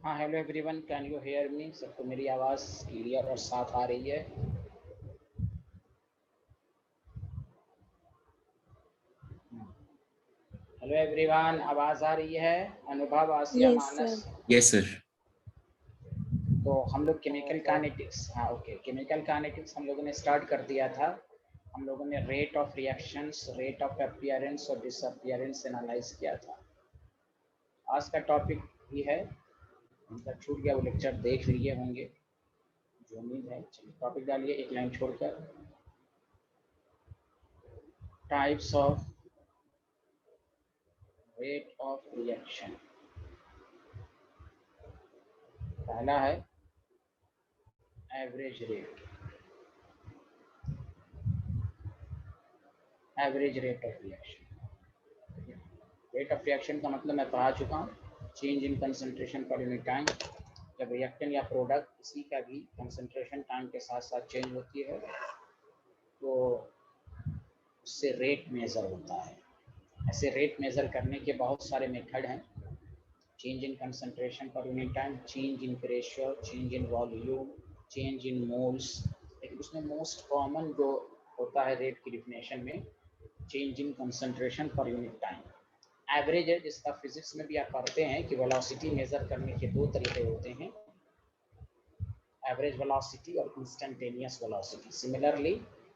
हाँ, hello everyone, can you hear me? सबको मेरी आवाज़ क्लियर और साफ आ रही है? हेलो एवरीवन, आवाज़ आ रही है? अनुभव, आसिया, Yes, मानस। sir. Yes sir. तो हम लोग केमिकल काइनेटिक्स, हाँ ओके, केमिकल काइनेटिक्स हम लोगों ने स्टार्ट कर दिया था। हम लोगों ने rate of reactions, rate of appearance और डिसअपीयरेंस एनालाइज किया था। आज का टॉपिक ये है, मतलब छूट गया वो लेक्चर देख लिए होंगे जो उम्मीद है। चलिए टॉपिक डालिए एक लाइन छोड़कर। Types of rate of reaction. पहला है average rate, average rate of reaction. Rate of reaction का मतलब मैं पढ़ा चुका हूँ, change in concentration per unit time. जब रिएक्टेंट या प्रोडक्ट किसी का भी कंसंट्रेशन टाइम के साथ साथ चेंज होती है तो उससे रेट मेज़र होता है। ऐसे रेट मेज़र करने के बहुत सारे मेथड हैं। Change in concentration per unit time, change in pressure, change in volume, change in moles. लेकिन उसमें मोस्ट कॉमन जो होता है रेट की डिफिनेशन में, change in concentration per unit time. Average है जिसका फिजिक्स में भी आप पढ़ते हैं कि वेलोसिटी मेजर करने के दो तरीके होते हैं, एवरेज वेलोसिटी और इंस्टेंटेनियस वेलोसिटी। सिमिलरली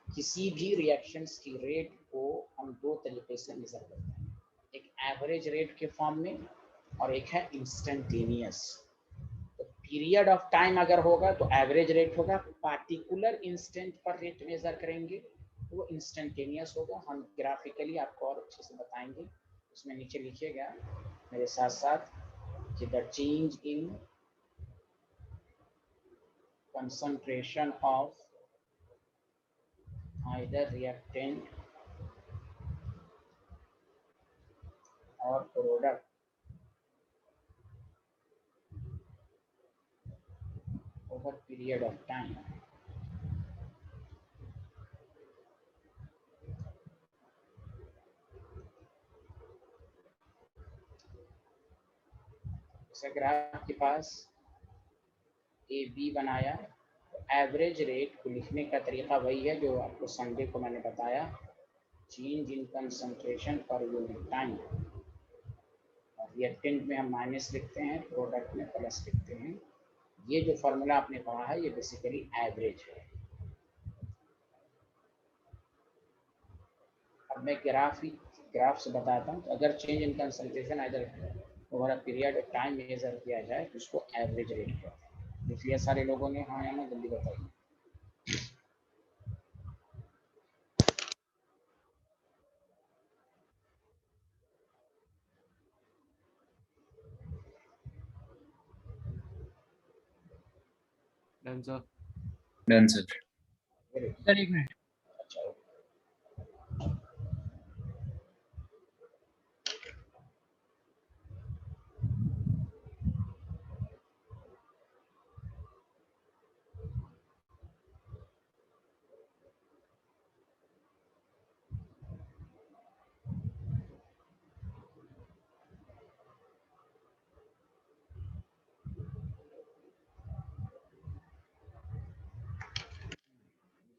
किसी भी रिएक्शंस की रेट को हम दो तरीके से मेजर करते हैं, एक एवरेज रेट के फॉर्म में और एक है इंस्टेंटेनियस। तो पीरियड ऑफ टाइम अगर होगा तो एवरेज रेट होगा, पार्टिकुलर इंस्टेंट पर रेट मेजर करेंगे तो वो इंस्टेंटेनियस होगा। हम ग्राफिकली आपको और अच्छे से बताएंगे। उसमें नीचे लिखिएगा मेरे साथ साथ कि the change in concentration of either reactant or product over period of time जैसे अगर आपके पास ए बी बनाया, एवरेज रेट को लिखने का तरीका वही है जो आपको संडे को मैंने बताया, change in concentration per unit time. Reactant में हम माइनस लिखते हैं, प्रोडक्ट में प्लस लिखते हैं। ये जो फॉर्मूला आपने पढ़ा है ये बेसिकली एवरेज है। अब मैं ग्राफ से बताता हूँ। तो अगर चेंज इन कंसंट्रेशन इधर over a period of time measure किया जाए तो उसको एवरेज रेट कहते हैं। इसलिए सारे लोगों ने हाँ या ना जल्दी बताइए। Done sir. Done sir. Sir एक मिनट। अच्छा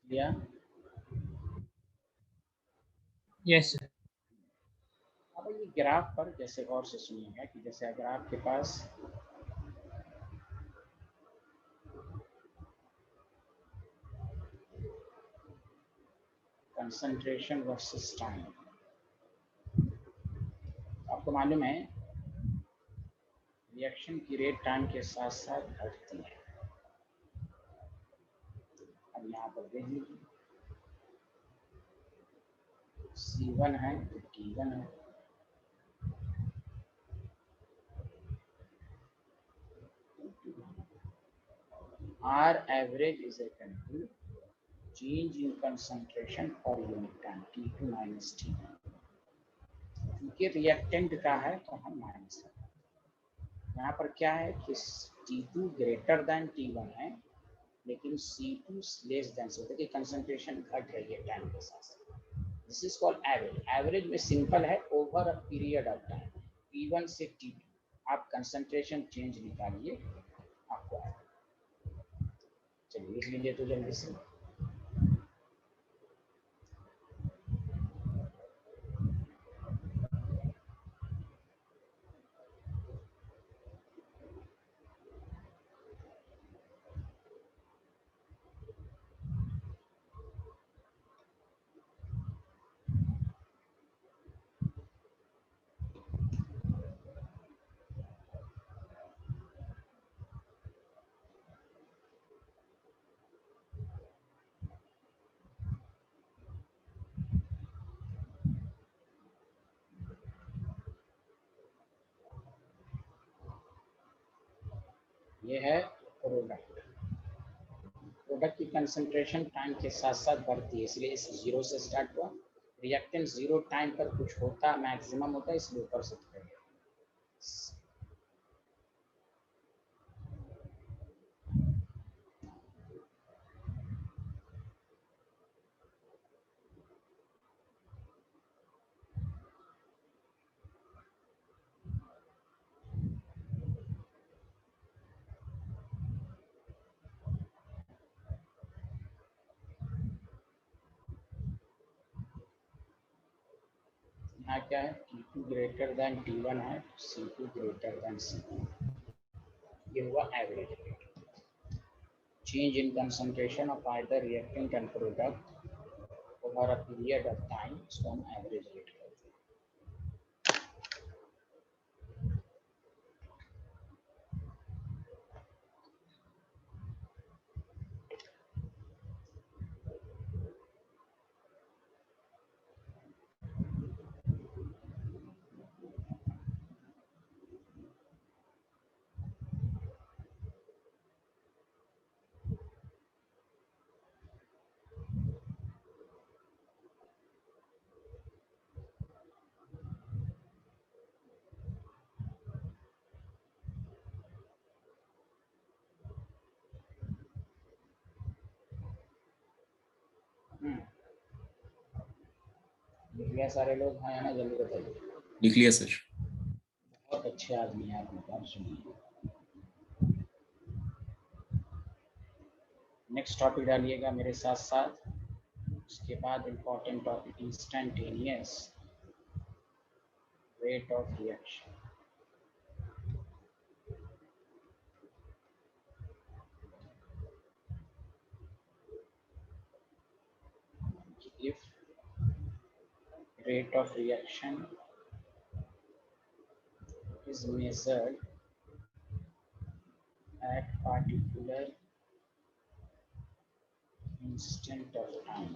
लिया। Yes sir. अब ये ग्राफ पर जैसे गौर से सुनिएगा कि जैसे अगर आपके पास कंसंट्रेशन वर्सेस टाइम, आपको मालूम है रिएक्शन की रेट टाइम के साथ साथ घटती है। अब यहाँ पर देख लीजिए C1 है तो T1 है, R average is equal to change in concentration per unit time T2 minus T1। क्योंकि रिएक्टेंट का है तो हम माइनस करें। यहाँ पर क्या है कि T2 ग्रेटर देन T1 है लेकिन C2 लेस देन, से देखिए कंसंट्रेशन घट रही है टाइम के साथ। This is called average. Average में सिंपल है, over a period of time T1 से T2 आप कंसंट्रेशन चेंज निकालिए, आपको आएगा। चलिए लिख लीजिए तो जल्दी से। ये है प्रोडक्ट। प्रोडक्ट की कंसंट्रेशन टाइम के साथ साथ बढ़ती है, इसलिए इस जीरो से स्टार्ट हुआ। रिएक्टेंट जीरो टाइम पर कुछ होता मैक्सिमम होता है, इसलिए ऊपर से गया। यहाँ क्या है, T2 ग्रेटर देन T1 है, C2 ग्रेटर देन C1। ये हुआ average rate. Change in concentration of either reactant and product over a period of time, इसको हम एवरेज रेट कहते हैं। लिख लिया सारे लोग? हाँ या ना, जल्दी बताइए। लिख लिया सर। बहुत अच्छे आदमी हैं आपने, बात सुनिए। नेक्स्ट टॉपिक डालिएगा मेरे साथ साथ। उसके बाद important topic instantaneous rate of reaction. if rate of reaction is measured at particular instant of time,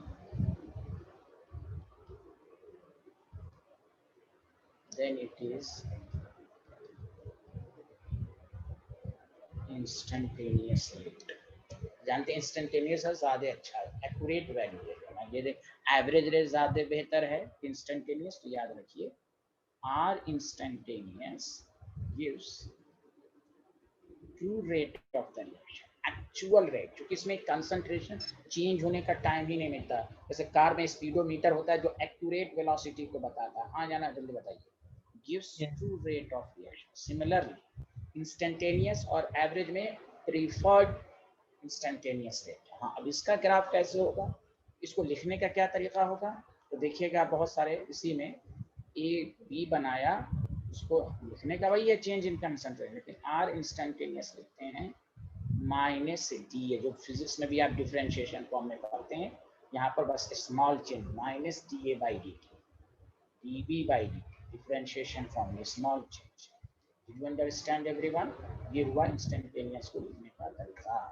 then it is instantaneous rate। जानते हैं इंस्टेंटेनियस है ज़्यादा अच्छा है, एक्यूरेट वैल्यू है। ये देख, एवरेज रेट ज़्यादा बेहतर है इंस्टेंटेनियस, तो याद रखिए R instantaneous gives true rate of the reaction, actual rate, क्योंकि इसमें कंसंट्रेशन चेंज होने का टाइम ही नहीं मिलता। जैसे कार में स्पीडोमीटर होता है जो एक्यूरेट वेलोसिटी को बताता है। हाँ जाना, जल्दी बताइए। Gives true rate of reaction. Similarly instantaneous और एवरेज में प्रीफर्ड इंस्टेंटेनियस रेट। हाँ, अब इसका ग्राफ कैसे होगा, इसको लिखने का क्या तरीका होगा, तो देखिएगा बहुत सारे इसी में ए बी बनाया, उसको लिखने का वही है चेंज इन कंसंट्रेशन, लेकिन आर इंस्टेंटेनियस लिखते हैं माइनस डी ए, जो फिजिक्स में भी आप डिफरेंशिएशन फॉर्म में पढ़ते हैं। यहाँ पर बस small change minus D A by D T, D B by D T, differentiation form में small change. Do you understand everyone? ये हुआ इंस्टेंटेनियस को लिखने का तरीका।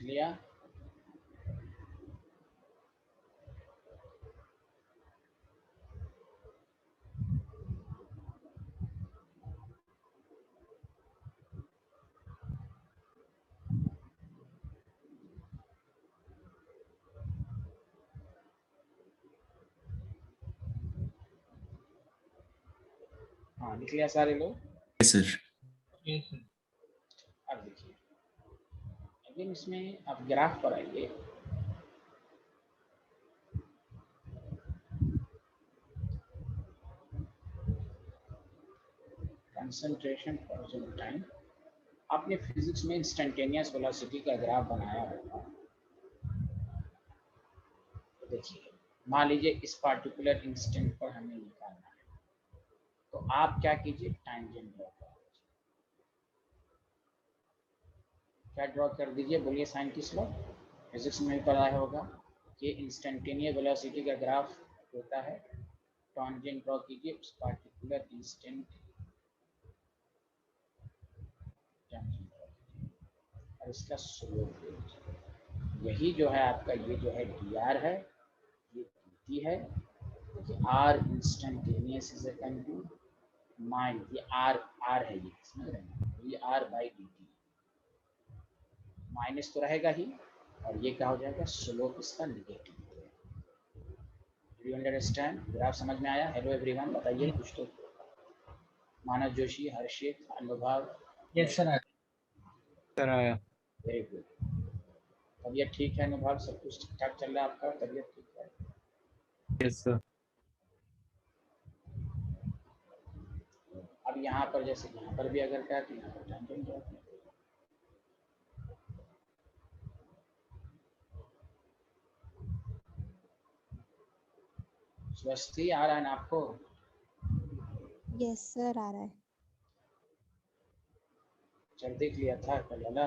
लिख लिया। हाँ लिख लिया सारे लोग? Yes, sir. Yes, sir. अब देखिए, अगेन इसमें आप ग्राफ पर आइए। कंसंट्रेशन फॉर टाइम, आपने फिजिक्स में इंस्टेंटेनियस वेलोसिटी का ग्राफ बनाया होगा। तो देखिए, मान लीजिए इस पार्टिकुलर इंस्टेंट पर हमें निकालना है, तो आप क्या कीजिए, टैंजेंट ड्रॉ कर दीजिए। क्या ड्रॉ कर दीजिए, बोलिए साइंटिस्ट लोग? फिजिक्स में भी पढ़ा होगा कि इंस्टेंटेनियस वेलोसिटी का ग्राफ होता है। टैंजेंट ड्रॉ कीजिए उस पार्टिकुलर इंस्टेंट, और इसका स्लोप लीजिए। यही जो है आपका, ये जो है डी आर है, ये डी है, R instantaneous is equal to minus, ये आर है, ये समझ रहे हैं, ये R by D T, minus तो रहेगा ही, और ये क्या हो जाएगा, स्लोप इसका negative. Do you understand? Graph समझ में आया? हेलो एवरीवन, बताइए कुछ तो। मानव जोशी, हर्षित, अनुभव। Yes, sir. Sir, आया। Very good. तबीयत ठीक है अनुभव? सब कुछ ठीक ठाक चल रहा है आपका? तबीयत ठीक है? Yes, sir. अब यहाँ पर जैसे यहाँ पर भी अगर क्या, तो यहाँ पर टैंजेंट ड्रॉ करें। स्वस्थी आ रहा है ना आपको? यस सर, आ रहा है। चल देख लिया था कल वाला?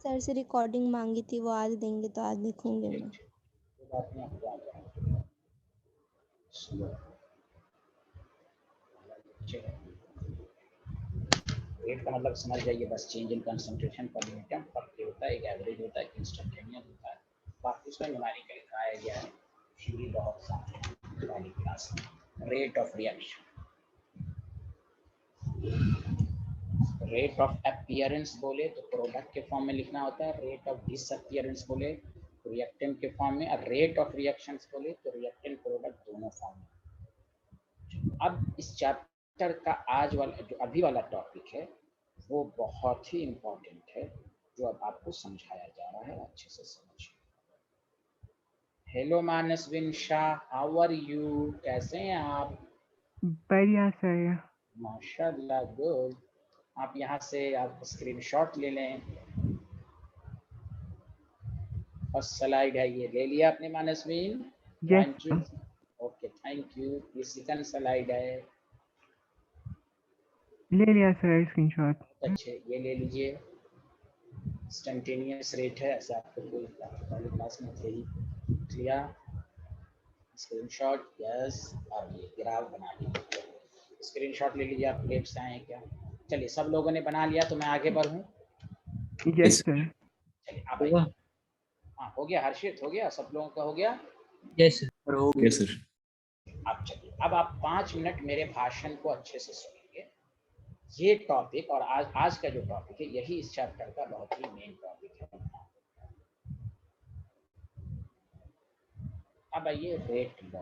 सर से रिकॉर्डिंग मांगी थी, वो आज देंगे तो आज देखूंगी मैं। ठीक, कोई बात नहीं, आपको आ जाएगा। स्लो रेट का मतलब समझ जाइए बस, change in concentration per unit फर्क होता है, एक एवरेज होता है, इंस्टेंटेनियस होता है, बाकी उसमें न्यूमेरिकल दिखाया गया है, थ्योरी बहुत सारा है वाली क्लास में। Rate of reaction, rate of appearance बोले तो प्रोडक्ट के फॉर्म में लिखना होता है, रेट ऑफ डिसअपीयरेंस बोले रिएक्टेंट के फॉर्म में, और रेट ऑफ रिएक्शंस बोले तो रिएक्टेंट प्रोडक्ट दोनों फॉर्म में। अब इस चैप्टर का आज वाला जो अभी वाला टॉपिक है वो बहुत ही इम्पोर्टेंट है, जो अब आपको समझाया जा रहा है, अच्छे से समझिए। Hello Manasvin Shah, how are you? कैसे हैं आप? बढ़िया सर। माशाल्लाह, गुड। आप यहाँ से आप स्क्रीनशॉट ले लें, फर्स्ट स्लाइड है, ये ले लिया आपने Manasvin? Yes okay, thank you. ये सेकंड स्लाइड है, ले लिया सर स्क्रीनशॉट। अच्छे, ये ले लीजिए। इंस्टेंटेनियस रेट है, ऐसे आपको कोई पहले क्लास में थे ही, लिया स्क्रीनशॉट, यस। अब ये ग्राफ बना लीजिए, स्क्रीनशॉट ले लीजिए। आप लेफ्ट से आए हैं क्या? चलिए, सब लोगों ने बना लिया तो मैं आगे बढ़ूँ? Yes sir. चलिए अब आइए। हाँ हो गया, हर्षित हो गया, सब लोगों का हो गया? Yes, sir. Yes, sir. अब चलिए, अब आप 5 मिनट मेरे भाषण को अच्छे से सुनिए। ये टॉपिक और आज का जो टॉपिक है, यही इस चैप्टर का बहुत ही मेन टॉपिक है। अब आइए रेट लॉ।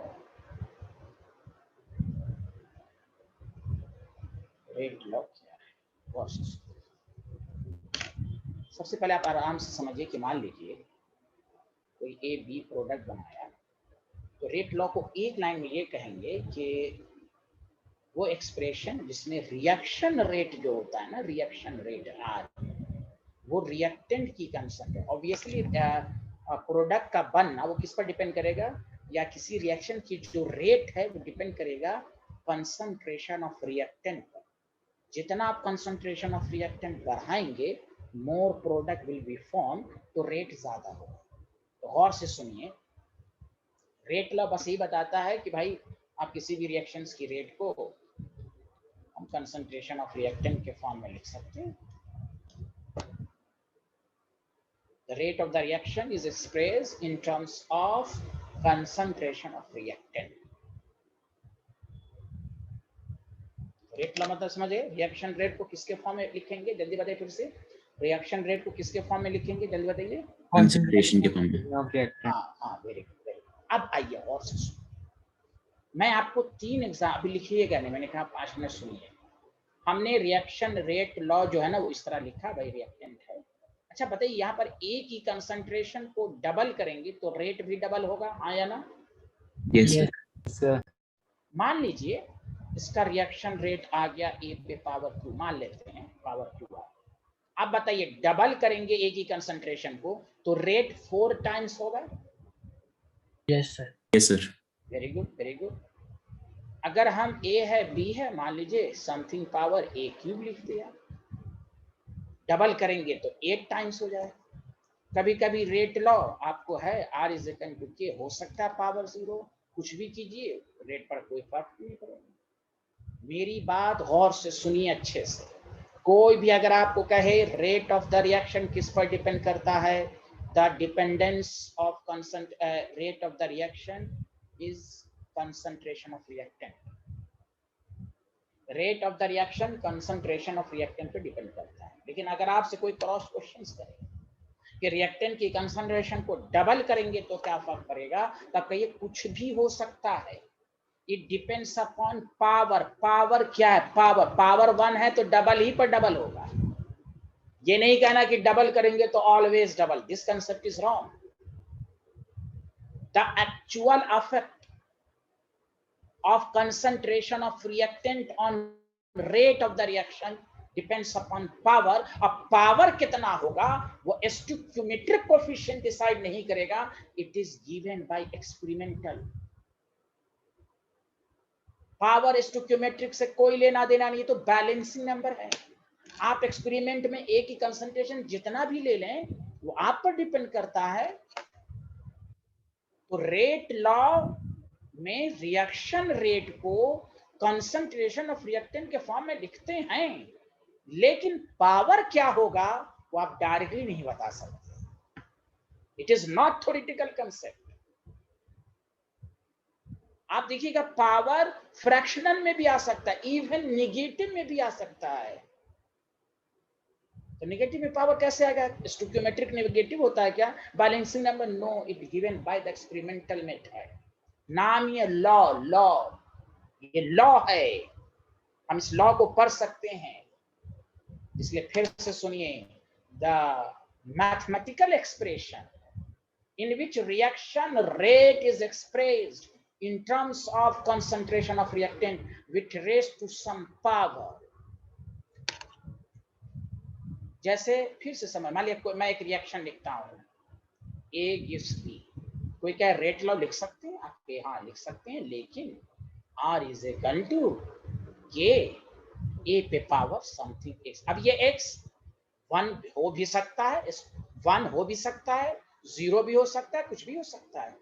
रेट लॉ क्या है? बहुत सबसे पहले आप आराम से समझिए कि मान लीजिए कोई ए बी प्रोडक्ट बनाया, तो रेट लॉ को एक लाइन में ये कहेंगे कि वो एक्सप्रेशन जिसमें रिएक्शन रेट जो होता है ना, रिएक्शन रेट आर, वो रिएक्टेंट की कंसेंट, ऑब्वियसली प्रोडक्ट का बनना वो किस पर डिपेंड करेगा, या किसी रिएक्शन की जो रेट है वो डिपेंड करेगा कंसंट्रेशन ऑफ रिएक्टेंट पर। जितना आप कंसंट्रेशन ऑफ रिएक्टेंट बढ़ाएंगे, more product will be form, तो रेट ज्यादा होगा। तो गौर से सुनिए, रेट लॉ बस यही बताता है कि भाई आप किसी भी रिएक्शंस की रेट को हम कंसंट्रेशन ऑफ रिएक्टेंट के फॉर्म में लिख सकते हैं। The rate of the reaction is expressed in terms of concentration of reactant. Rate law मतलब समझे, रिएक्शन रेट को किसके फॉर्म में लिखेंगे, जल्दी बताइए फिर से, रिएक्शन रेट को किसके फॉर्म में लिखेंगे, जल्दी बताइए। कंसंट्रेशन के फॉर्म में। ओके। हाँ वेरी गुड वेरी गुड। अब आइए और से मैं आपको 3 एग्जाम अभी लिखिएगा नहीं, मैंने कहा 5 मिनट सुनिए। हमने रिएक्शन रेट लॉ जो है ना वो इस तरह लिखा, भाई रिएक्टेंट है। अच्छा बताइए यहाँ पर ए की कंसंट्रेशन को डबल करेंगे तो रेट भी डबल होगा, हाँ या ना? Yes sir. मान लीजिए इसका रिएक्शन रेट आ गया ए पे पावर 2, मान लेते हैं पावर 2 आ। अब बताइए डबल करेंगे ए की कंसंट्रेशन को तो रेट 4 टाइम्स होगा। Yes sir. Yes sir. Very good very good. अगर हम ए है बी है, मान लीजिए समथिंग पावर ए क्यूब लिख दिया, डबल करेंगे तो 8 टाइम्स हो जाए। कभी कभी रेट लॉ आपको है R इज इक्वल टू के, हो सकता है पावर 0, कुछ भी कीजिए रेट पर कोई फर्क नहीं पड़ेगा। मेरी बात गौर से सुनिए अच्छे से। कोई भी अगर आपको कहे रेट ऑफ द रिएक्शन किस पर डिपेंड करता है, the dependence of rate of the reaction is concentration of reactant. Rate of the reaction concentration of reactant पे डिपेंड करता है। लेकिन अगर आपसे कोई क्रॉस क्वेश्चंस करे कि रिएक्टेंट की कंसंट्रेशन को डबल करेंगे तो क्या फर्क पड़ेगा, तब कहिए कुछ भी हो सकता है। It depends upon power. Power क्या है, पावर, पावर 1 है तो डबल ही पर डबल होगा। ये नहीं कहना कि डबल करेंगे तो always double, this concept is wrong. The actual effect of concentration of reactant on rate of the reaction depends upon power। अब power कितना होगा वो stoichiometric coefficient डिसाइड नहीं करेगा, it is given by experimental। Power stoichiometric से कोई लेना देना नहीं, तो बैलेंसिंग नंबर है। आप एक्सपेरिमेंट में ए की कंसंट्रेशन जितना भी ले लें वो आप पर डिपेंड करता है। तो रेट लॉ में रिएक्शन रेट को कंसंट्रेशन ऑफ रिएक्टेंट के फॉर्म में लिखते हैं, लेकिन पावर क्या होगा वो आप डायरेक्टली नहीं बता सकते। It is not theoretical concept. आप देखिएगा पावर फ्रैक्शनल में भी आ सकता है, इवन नेगेटिव में भी आ सकता है। तो नेगेटिव में पावर कैसे आएगा, स्टोइकियोमेट्रिक नेगेटिव होता है क्या, balancing number? No, it given by the experimental method. नाम ये लॉ, ये लॉ है, हम इस लॉ को पढ़ सकते हैं। इसलिए फिर से सुनिए, the mathematical expression in which reaction rate is expressed in terms of concentration of reactant with raised to some power। जैसे फिर से समझ, मान लिया मैं एक रिएक्शन लिखता हूं, A gives B। कोई क्या रेट लॉ लिख सकते हैं आपके? हाँ लिख सकते हैं, लेकिन R is equal to K A पे पावर समथिंग X। अब ये X 1 हो भी सकता है, 1 हो भी सकता है, 0 भी हो सकता है, कुछ भी हो सकता है।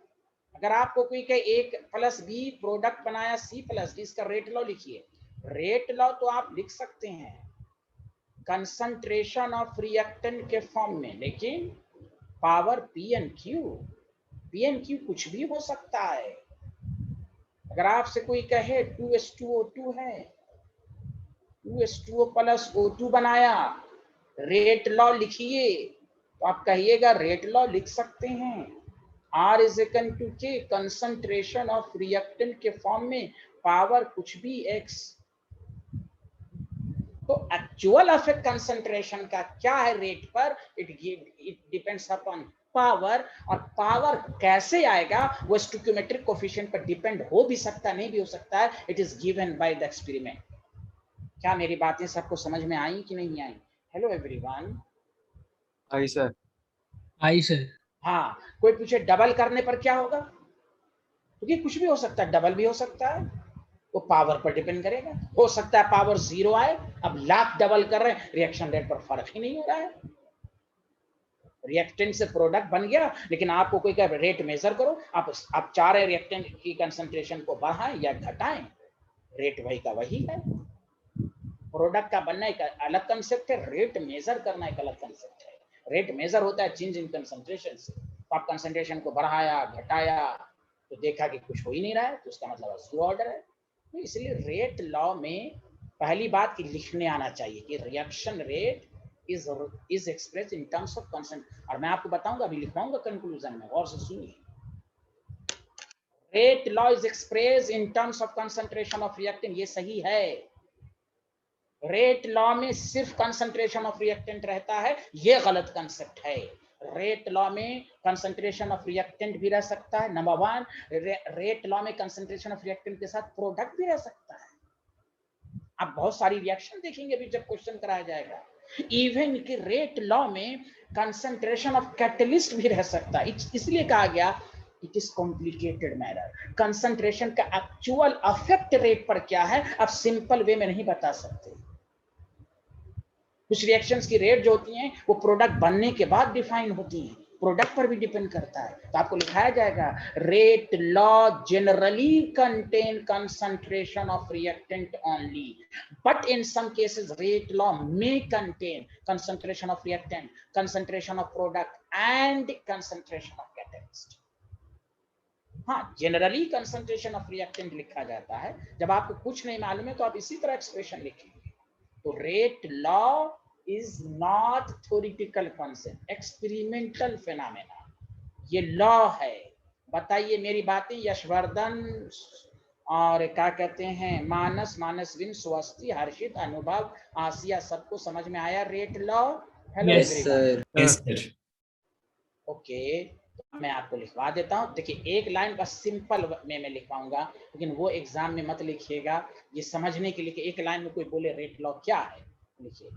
अगर आपको कोई कहे A प्लस B प्रोडक्ट बनाया C प्लस D, इसका रेट लॉ लिखिए। रेट लॉ तो आप लिख सकते हैं कंसंट्रेशन ऑफ रिएक्टेंट के फॉर्म में, लेकिन पावर P एंड Q कुछ भी हो सकता है। अगर आपसे कोई कहे 2H2O2 है, 2H2O प्लस O2 बनाया, रेट लॉ लिखिए, तो आप कहिएगा रेट लॉ लिख सकते हैं। R is equal to K, concentration of reactant के फॉर्म में, पावर कुछ भी X। तो एक्चुअल इफेक्ट कंसंट्रेशन का क्या है रेट पर, इट डिपेंड्स अपॉन पावर। और पावर कैसे आएगा वो स्टोइकियोमेट्रिक कोएफिशिएंट पर डिपेंड हो भी सकता है, नहीं भी हो सकता है। It is given by the experiment. क्या मेरी बातें सबको समझ में आई कि नहीं आई? Hello everyone. आई सर। आई सर। हाँ, कोई पूछे डबल करने पर क्या होगा, क्योंकि कुछ भी हो सकता है, डबल भी हो सकता है, वो पावर पर डिपेंड करेगा। हो सकता है पावर 0 आए, अब लाख डबल कर रहे हैं, रिएक्शन रेट पर फर्क ही नहीं हो रहा है। रिएक्टेंट से प्रोडक्ट बन गया, लेकिन आपको कोई कहे रेट मेजर करो, आप चाह रहे रिएक्टेंट की कंसंट्रेशन को बढ़ाएं या घटाएं, रेट वही का वही है। प्रोडक्ट का बनना एक अलग कंसेप्ट है, रेट मेजर करना एक अलग कंसेप्ट है। रेट मेजर होता है चेंज इन कंसंट्रेशन से। तो आप कंसंट्रेशन को बढ़ाया घटाया तो देखा कि कुछ हो ही नहीं रहा है, तो उसका मतलब स्लो ऑर्डर है। तो इसलिए रेट लॉ में पहली बात कि लिखने आना चाहिए कि reaction rate is express in terms of consent. और मैं आपको बताऊंगा, अभी लिखवाऊंगा कंक्लूजन में, और से सुनिए। Rate law is express in terms of concentration of reactant, ये सही है। रेट लॉ में सिर्फ कंसंट्रेशन ऑफ रिएक्टेंट रहता है, ये गलत कंसेप्ट है। रेट लॉ में कंसंट्रेशन ऑफ रिएक्टेंट भी रह सकता है, नंबर वन। रेट लॉ में कंसंट्रेशन ऑफ रिएक्टेंट के साथ प्रोडक्ट भी रह सकता है। आप बहुत सारी रिएक्शन देखेंगे अभी जब क्वेश्चन कराया जाएगा। इवन कि रेट लॉ में कंसंट्रेशन ऑफ कैटलिस्ट भी रह सकता है। इसलिए कहा गया it is complicated matter. Concentration का एक्चुअल अफेक्ट रेट पर क्या है आप सिंपल वे में नहीं बता सकते। कुछ रिएक्शंस की रेट जो होती हैं वो प्रोडक्ट बनने के बाद डिफाइन होती हैं, प्रोडक्ट पर भी डिपेंड करता है। तो आपको लिखाया जाएगा rate law generally contain concentration of reactant only, but in some cases rate law may contain concentration of reactant, concentration of product and concentration of catalyst. हाँ, जनरली कंसंट्रेशन ऑफ रिएक्टेंट लिखा जाता है। जब आपको कुछ नहीं मालूम है तो आप इसी तरह एक्सप्रेशन लिखेंगे। तो rate law is not theoretical concept, experimental phenomena, ये लॉ है। बताइए मेरी बातें यशवर्धन और क्या कहते हैं मानस, मानसविन, स्वस्ति, हर्षित, अनुभव, आसिया, सबको समझ में आया rate law? Hello everyone. Yes, sir. Okay, तो मैं आपको लिखवा देता हूँ। देखिए एक लाइन का सिंपल में लिखवाऊंगा, लेकिन वो एग्जाम में मत लिखिएगा, ये समझने के लिए कि एक लाइन में कोई बोले रेट लॉ क्या है। लिखिए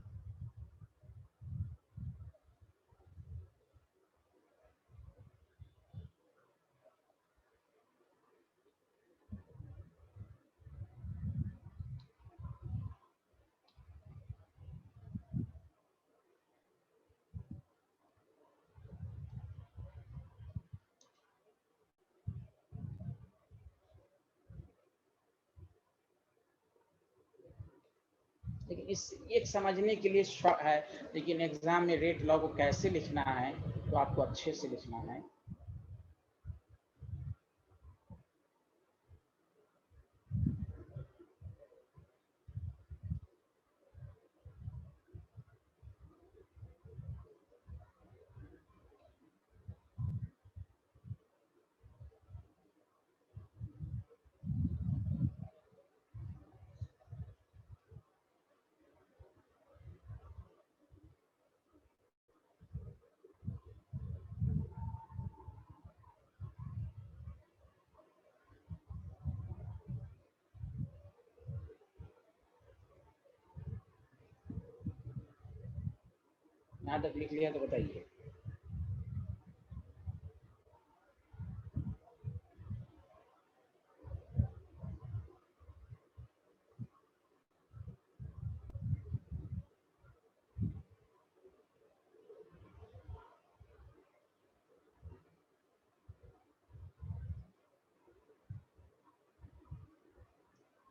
लेकिन इस एक समझने के लिए है, लेकिन एग्जाम में रेट लॉ को कैसे लिखना है तो आपको अच्छे से लिखना है। यहाँ तक लिख लिया तो बताइए।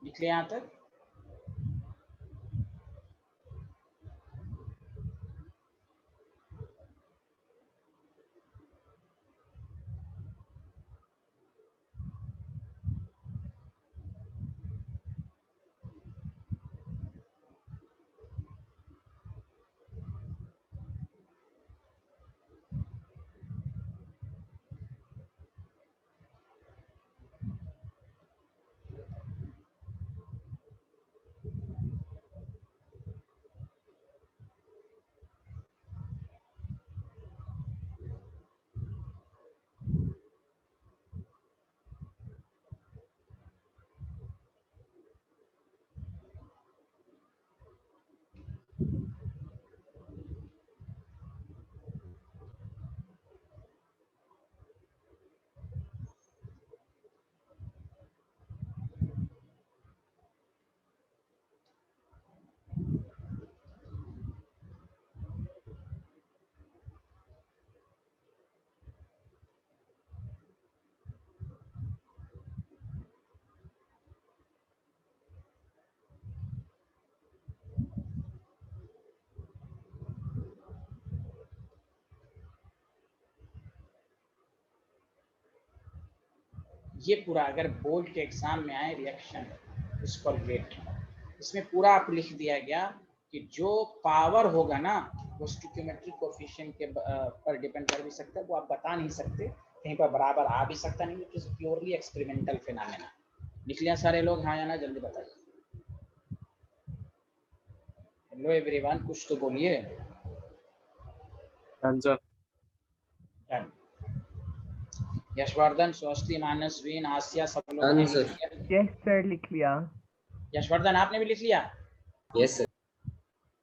लिख लिया यहाँ तक? ये पूरा अगर बोर्ड के एग्जाम में आए रिएक्शन इस पर रेट, इसमें पूरा आप लिख दिया गया कि जो पावर होगा ना वो स्टोइकियोमेट्रिक कोएफिशिएंट के पर डिपेंड कर भी सकता है, वो आप बता नहीं सकते, कहीं पर बराबर आ भी सकता नहीं, it is purely experimental phenomena. लिख लिया सारे लोग? हाँ या ना, जल्दी बताइए। हेलो एवरीवन, कुछ तो बोलिए। Answer done. यशवर्धन, स्वस्ति, मानसवीन, आसिया, सब लोग Done, ने sir. लिख लिया? Yes, sir. लिख लिया. यशवर्धन आपने भी लिख लिया? Yes, sir.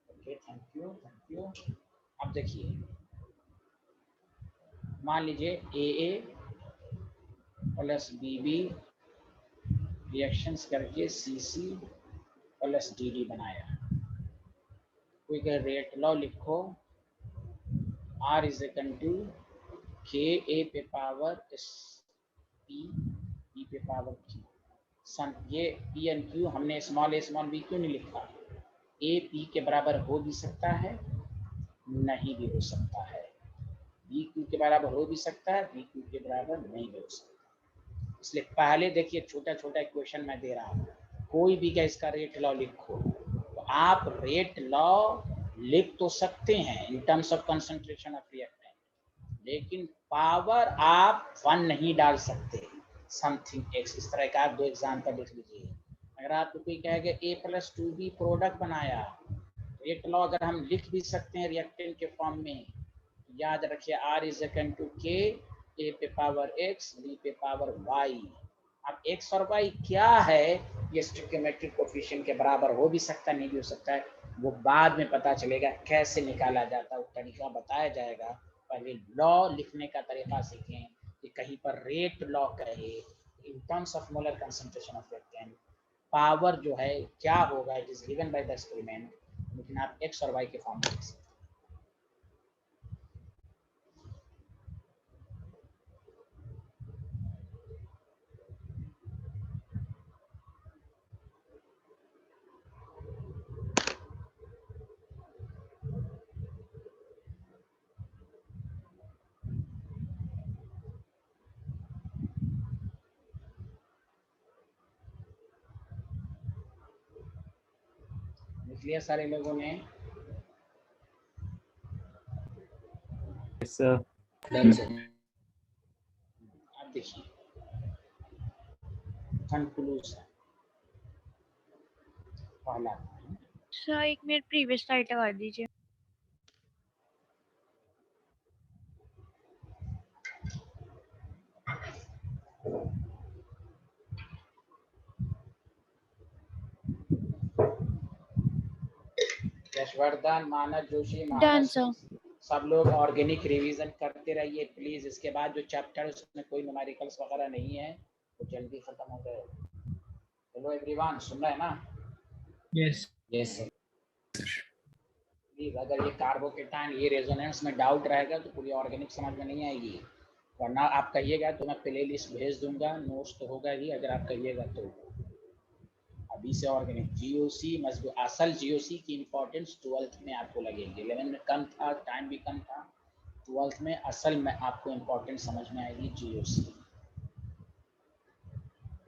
Okay, thank you, thank you. अब देखिए, मान लीजिए AA प्लस BB रिएक्शंस करके CC प्लस DD बनाया। कोई कहे रेट लॉ लिखो, R is equal to KA पे पावर P, P पे पावर Q। ये P एंड Q हमने स्मॉल b क्यों नहीं लिखा? A P के बराबर हो भी सकता है, नहीं भी हो सकता है। B Q के बराबर हो भी सकता है, B Q के बराबर नहीं भी हो सकता। इसलिए पहले देखिए, छोटा छोटा इक्वेशन मैं दे रहा हूँ, कोई भी का इसका रेट लॉ लिखो, तो आप रेट लॉ लिख तो सकते हैं in terms of concentration of reactant, लेकिन पावर आप 1 नहीं डाल सकते, समथिंग एक्स। इस तरह का आप 2 एग्जाम्पल लिख लीजिए। अगर आपको कोई कहेगा A + 2B प्रोडक्ट बनाया, रेट लॉ अगर हम लिख भी सकते हैं रिएक्टेंट के फॉर्म में, याद रखिए R is equal to K, A पे पावर X, B पे पावर Y। अब X और Y क्या है, ये स्टोइकियोमेट्रिक कोएफिशिएंट के बराबर हो भी सकता है, नहीं भी हो सकता है, वो बाद में पता चलेगा कैसे निकाला जाता है, वो तरीका बताया जाएगा। पहले लॉ लिखने का तरीका सीखें कि कहीं पर रेट लॉ कहे in terms of molar concentration of reactant, power जो है क्या होगा, it is given by the experiment, लेकिन आप X और Y के फॉर्म में लिख सकते हैं। लिख लिया सारे लोगों ने? Yes sir. Done, sir. अब देखिए कंक्लूजन पहला। सर 1 मिनट प्रीवियस स्लाइड लगा दीजिए। यशवर्धन, मानस जोशी, डन मानस, सर। सब लोग ऑर्गेनिक रिवीजन करते रहिए प्लीज। इसके बाद जो चैप्टर उसमें कोई न्यूमेरिकल्स वगैरह नहीं है तो जल्दी खत्म हो जाए। हेलो एवरीवन, सुन रहे हैं ना? Yes Yes, sir. प्लीज, अगर ये कार्बोकेटाइन, ये रेजोनेंस में डाउट रहेगा तो पूरी ऑर्गेनिक समझ में नहीं आएगी, वरना आप कहिएगा तो मैं प्ले लिस्ट भेज दूंगा, नोट्स तो होगा ही अगर आप कहिएगा तो। अभी से ऑर्गेनिक GOC मजबूत, असल GOC की इंपॉर्टेंस 12th में आपको लगेगी, 11th में कम था, टाइम भी कम था, 12th में असल में आपको इंपॉर्टेंस समझ में आएगी GOC।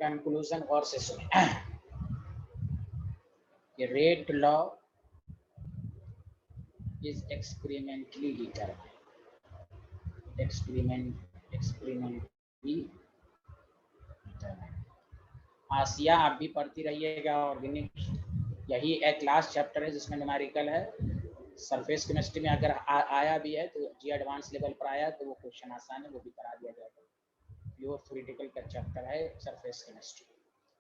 कंक्लूजन गौर से सुने, कि rate law is experimentally determined, experimentally determined. Asiya, आप भी पढ़ती रहिएगा ऑर्गेनिक, यही एक लास्ट चैप्टर है जिसमें न्यूमेरिकल है। सरफेस केमिस्ट्री में अगर आया भी है तो जी एडवांस लेवल पर आया तो वो क्वेश्चन आसान है, वो भी करा दिया जाएगा। प्योर थ्योरेटिकल का चैप्टर है surface chemistry.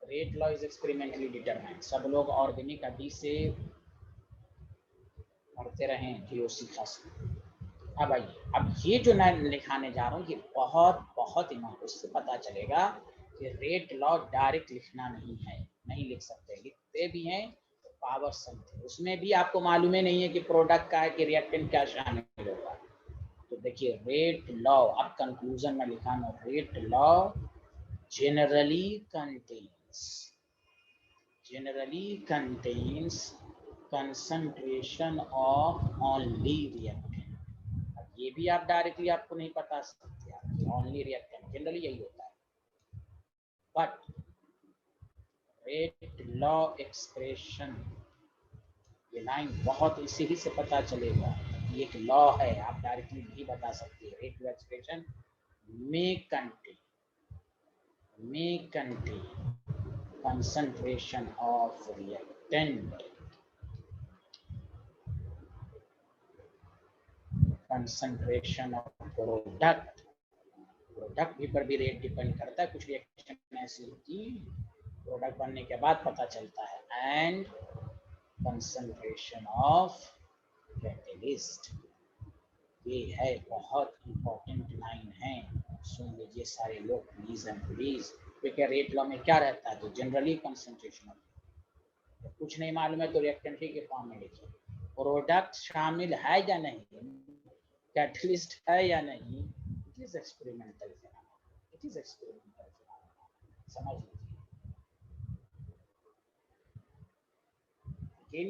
Rate law is experimentally determined. सब लोग ऑर्गेनिक अभी से पढ़ते रहें, GOC खास। अब आइए, अब ये जो मैं लिखाने जा रहा हूँ ये बहुत बहुत इम्पोर्टेंट, उससे पता चलेगा कि रेट लॉ डायरेक्ट लिखना नहीं है, नहीं लिख सकते, लिखते भी हैं तो पावर समथिंग, उसमें भी आपको मालूम ही नहीं है कि प्रोडक्ट का है कि रिएक्टेंट क्या शामिल होगा। तो देखिए रेट लॉ, अब कंक्लूजन में लिखा है, rate law generally contains concentration of only reactant। अब ये भी आप डायरेक्टली आपको नहीं बता सकते, only reactant जनरली यही होता है। बट रेट लॉ एक्सप्रेशन, ये लाइन बहुत इसी ही से पता चलेगा, ये एक लॉ है, आप डायरेक्टली नहीं बता सकते। Rate law expression may contain concentration of reactant, concentration of product भी पर भी रेट डिपेंड करता है। कुछ रिएक्शन ऐसी होती प्रोडक्ट बनने के बाद पता चलता है, एंड कंसंट्रेशन ऑफ कैटलिस्ट। ये है बहुत इंपॉर्टेंट लाइन है, सुन लीजिए सारे लोग प्लीज एंड प्लीज। क्योंकि रेट लॉ में क्या रहता है, तो जनरली कंसंट्रेशन ऑफ, तो कुछ नहीं मालूम है तो रिएक्टेंट के फॉर्म में लिखिए। प्रोडक्ट शामिल है या नहीं, कैटलिस्ट है या नहीं, it is experimental phenomena, it is experimental phenomena, समझ लीजिए। लेकिन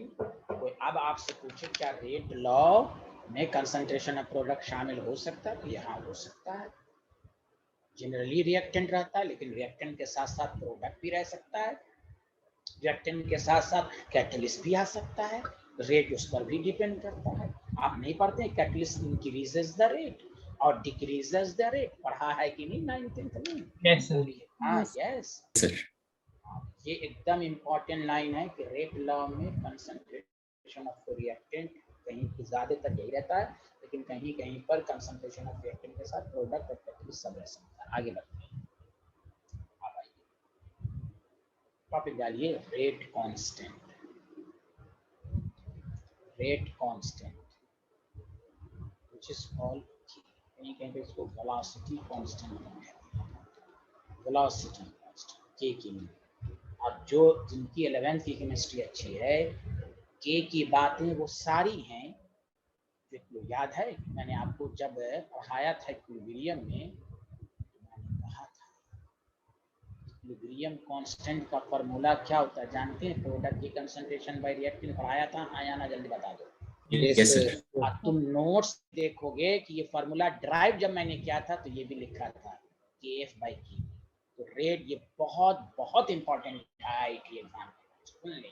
कोई अब आपसे पूछे क्या रेट लॉ में कंसंट्रेशन ऑफ प्रोडक्ट शामिल हो सकता है, तो यहाँ हो सकता है। जनरली रिएक्टेंट रहता है, लेकिन रिएक्टेंट के साथ साथ प्रोडक्ट भी रह सकता है, रिएक्टेंट के साथ साथ कैटलिस्ट भी आ सकता है। रेट उस पर भी डिपेंड करता है। आप नहीं पढ़ते कैटलिस्ट इंक्रीजेस द रेट और डिक्रीजेस द रेट, पढ़ा है कि नहीं 9th में? Yes sir. हाँ यस सर, ये एकदम इम्पोर्टेंट लाइन है कि रेट लॉ में कंसंट्रेशन ऑफ रिएक्टेंट कहीं ज्यादातर यही रहता है, लेकिन कहीं कहीं पर कंसंट्रेशन ऑफ रिएक्टेंट के साथ प्रोडक्ट और कैटलिस्ट सब रह सकता है। आगे बढ़ते हैं, आप आइए टॉपिक डालिए, rate constant. Rate constant which is called, कहीं कहीं पे इसको वेलोसिटी कांस्टेंट कहते हैं, वेलोसिटी कांस्टेंट के की। अब जो जिनकी 11th की केमिस्ट्री अच्छी है, के की बातें वो सारी हैं जो याद है। मैंने आपको जब पढ़ाया था इक्विलिब्रियम में, मैंने कहा था इक्विलिब्रियम कांस्टेंट का फार्मूला क्या होता है जानते हैं? प्रोडक्ट की कंसंट्रेशन बाय रिएक्टेंट पढ़ाया था, हाँ या ना, जल्दी बता दो। Yes sir. तुम नोट्स देखोगे कि ये फार्मूला ड्राइव जब मैंने किया था तो ये भी लिखा था KF/K। तो रेट ये बहुत बहुत इंपॉर्टेंट है आईटी एग्जाम में, सुन ले।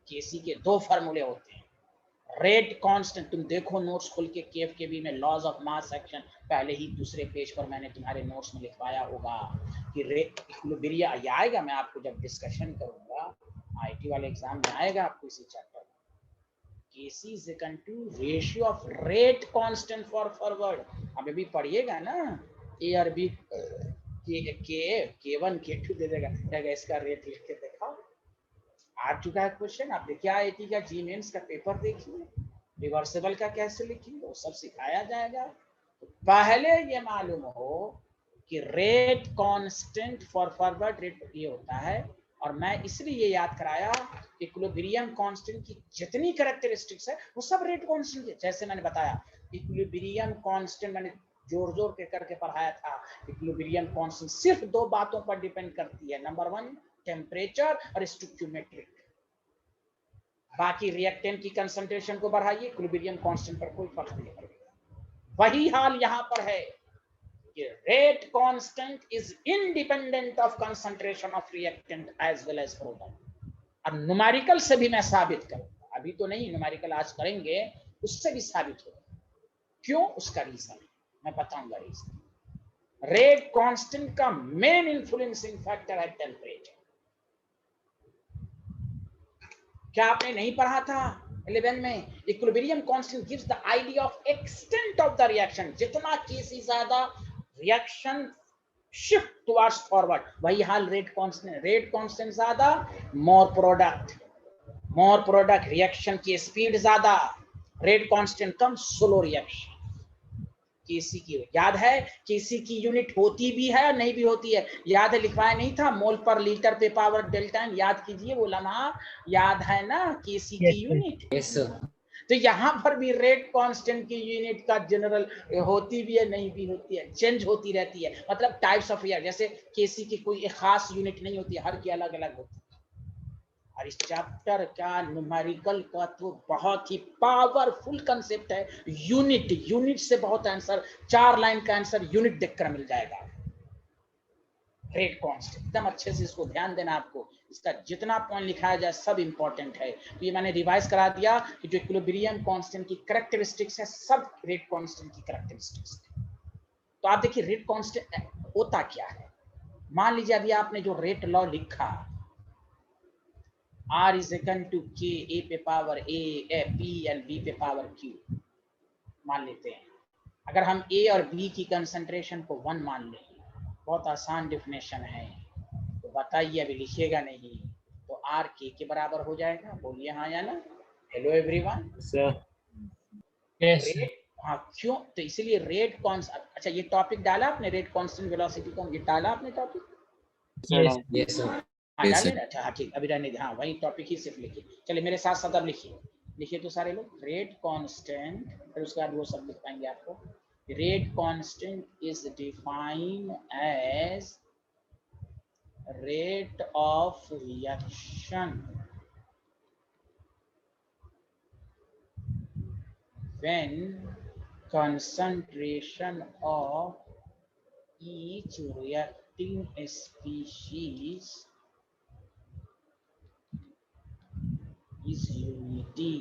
केसी के 2 फार्मूले होते हैं। रेट कांस्टेंट तुम देखो नोट्स खोल के, KF/KB में लॉज ऑफ मास एक्शन पहले ही दूसरे पेज पर मैंने तुम्हारे नोट्स में लिखवाया होगा कि रेट इक्विलिब्रियम ये आएगा, मैं आपको जब डिस्कशन करूंगा आईटी वाले एग्जाम में आएगा आपको इसी chapter. KC is equal to ratio of rate constant for forward। अब अभी पढ़िएगा ना, A और B K1 K2 दे देगा, इसका रेट लिख के दिखाओ। आ चुका है क्वेश्चन, आप देखिए आईटी का जी मेंस का पेपर देखिए, रिवर्सिबल का कैसे लिखिए वो सब सिखाया जाएगा। तो पहले ये मालूम हो कि rate constant for forward rate ये होता है, और मैं इसलिए ये याद कराया कि इक्विलिब्रियम कांस्टेंट की जितनी कैरेक्टरिस्टिक्स है वो सब रेट कांस्टेंट है। जैसे मैंने बताया इक्विलिब्रियम कांस्टेंट मैंने जोर जोर के करके पढ़ाया था, इक्विलिब्रियम कांस्टेंट सिर्फ 2 बातों पर डिपेंड करती है, नंबर 1 टेम्परेचर और स्टोइकियोमेट्रिक। बाकी रिएक्टेंट की कंसंट्रेशन को बढ़ाइए, इक्विलिब्रियम कांस्टेंट पर कोई फर्क नहीं पड़ेगा। वही हाल यहाँ पर है कि rate constant is independent of concentration of reactant as well as product. अब न्यूमेरिकल से भी मैं साबित करूंगा, अभी तो नहीं, न्यूमेरिकल आज करेंगे, उससे भी साबित होगा। क्यों? उसका रीजन मैं बताऊंगा। रीजन रेट कांस्टेंट का मेन इन्फ्लुएंसिंग फैक्टर है टेम्परेचर। क्या आपने नहीं पढ़ा था 11 में? Equilibrium constant gives the idea of extent of the reaction. जितना केसी ज्यादा रिएक्शन शिफ्ट टुवर्ड्स फॉरवर्ड, वही हाल रेट कांस्टेंट। रेट कांस्टेंट ज्यादा, मोर प्रोडक्ट, रिएक्शन की स्पीड ज्यादा, रेट कांस्टेंट कम, स्लो रिएक्शन। केसी की याद है, केसी की यूनिट होती भी है और नहीं भी होती है, याद है? लिखवाया नहीं था मोल पर लीटर पे पावर डेल्टा, याद कीजिए वो लम्हा, याद है ना केसी की यूनिट? Yes sir. तो यहाँ पर भी रेट कांस्टेंट की यूनिट का जनरल होती भी है, नहीं भी होती है, चेंज होती रहती है। मतलब टाइप्स ऑफ रिएक्शन, जैसे केसी की कोई एक खास यूनिट नहीं होती है, हर की अलग अलग होती है। और इस चैप्टर का न्यूमेरिकल का तो बहुत ही पावरफुल कंसेप्ट है यूनिट से बहुत आंसर, 4 लाइन का आंसर यूनिट देखकर मिल जाएगा। रेट कांस्टेंट एकदम अच्छे से इसको ध्यान देना, आपको इसका जितना पॉइंट लिखाया जाए सब इंपॉर्टेंट है। तो ये मैंने रिवाइज करा दिया कि जो इक्विलिब्रियम कांस्टेंट की कैरेक्टरिस्टिक्स है सब रेट कांस्टेंट की कैरेक्टरिस्टिक्स है। तो आप देखिए रेट कांस्टेंट होता क्या है। मान लीजिए अभी आपने जो रेट लॉ लिखा R is equal to K A पे power A P L B पे पावर Q मान लेते हैं। अगर हम A और B की कंसंट्रेशन को 1 मान लें, बहुत आसान डेफिनेशन है, तो बताइए अभी लिखिएगा नहीं तो R K के बराबर हो जाएगा। बोलिए हाँ या ना। Hello everyone. Sir. Yes, sir. Rate हाँ क्यों, तो इसीलिए रेट कांस्टेंट। अच्छा ये टॉपिक डाला आपने रेट कांस्टेंट वेलोसिटी का, ये डाला आपने टॉपिक? Yes. Yes, sir. हाँ Yes, डाले sir. ना। अच्छा हाँ ठीक, अभी रहने दे। हाँ वही टॉपिक ही सिर्फ लिखिए। चलिए मेरे साथ साथ अब लिखिए, लिखिए तो सारे लोग। रेट कांस्टेंट, फिर उसके बाद वो सब लिख पाएंगे आपको। Rate constant is defined as rate of reaction when concentration of each reacting species is unity,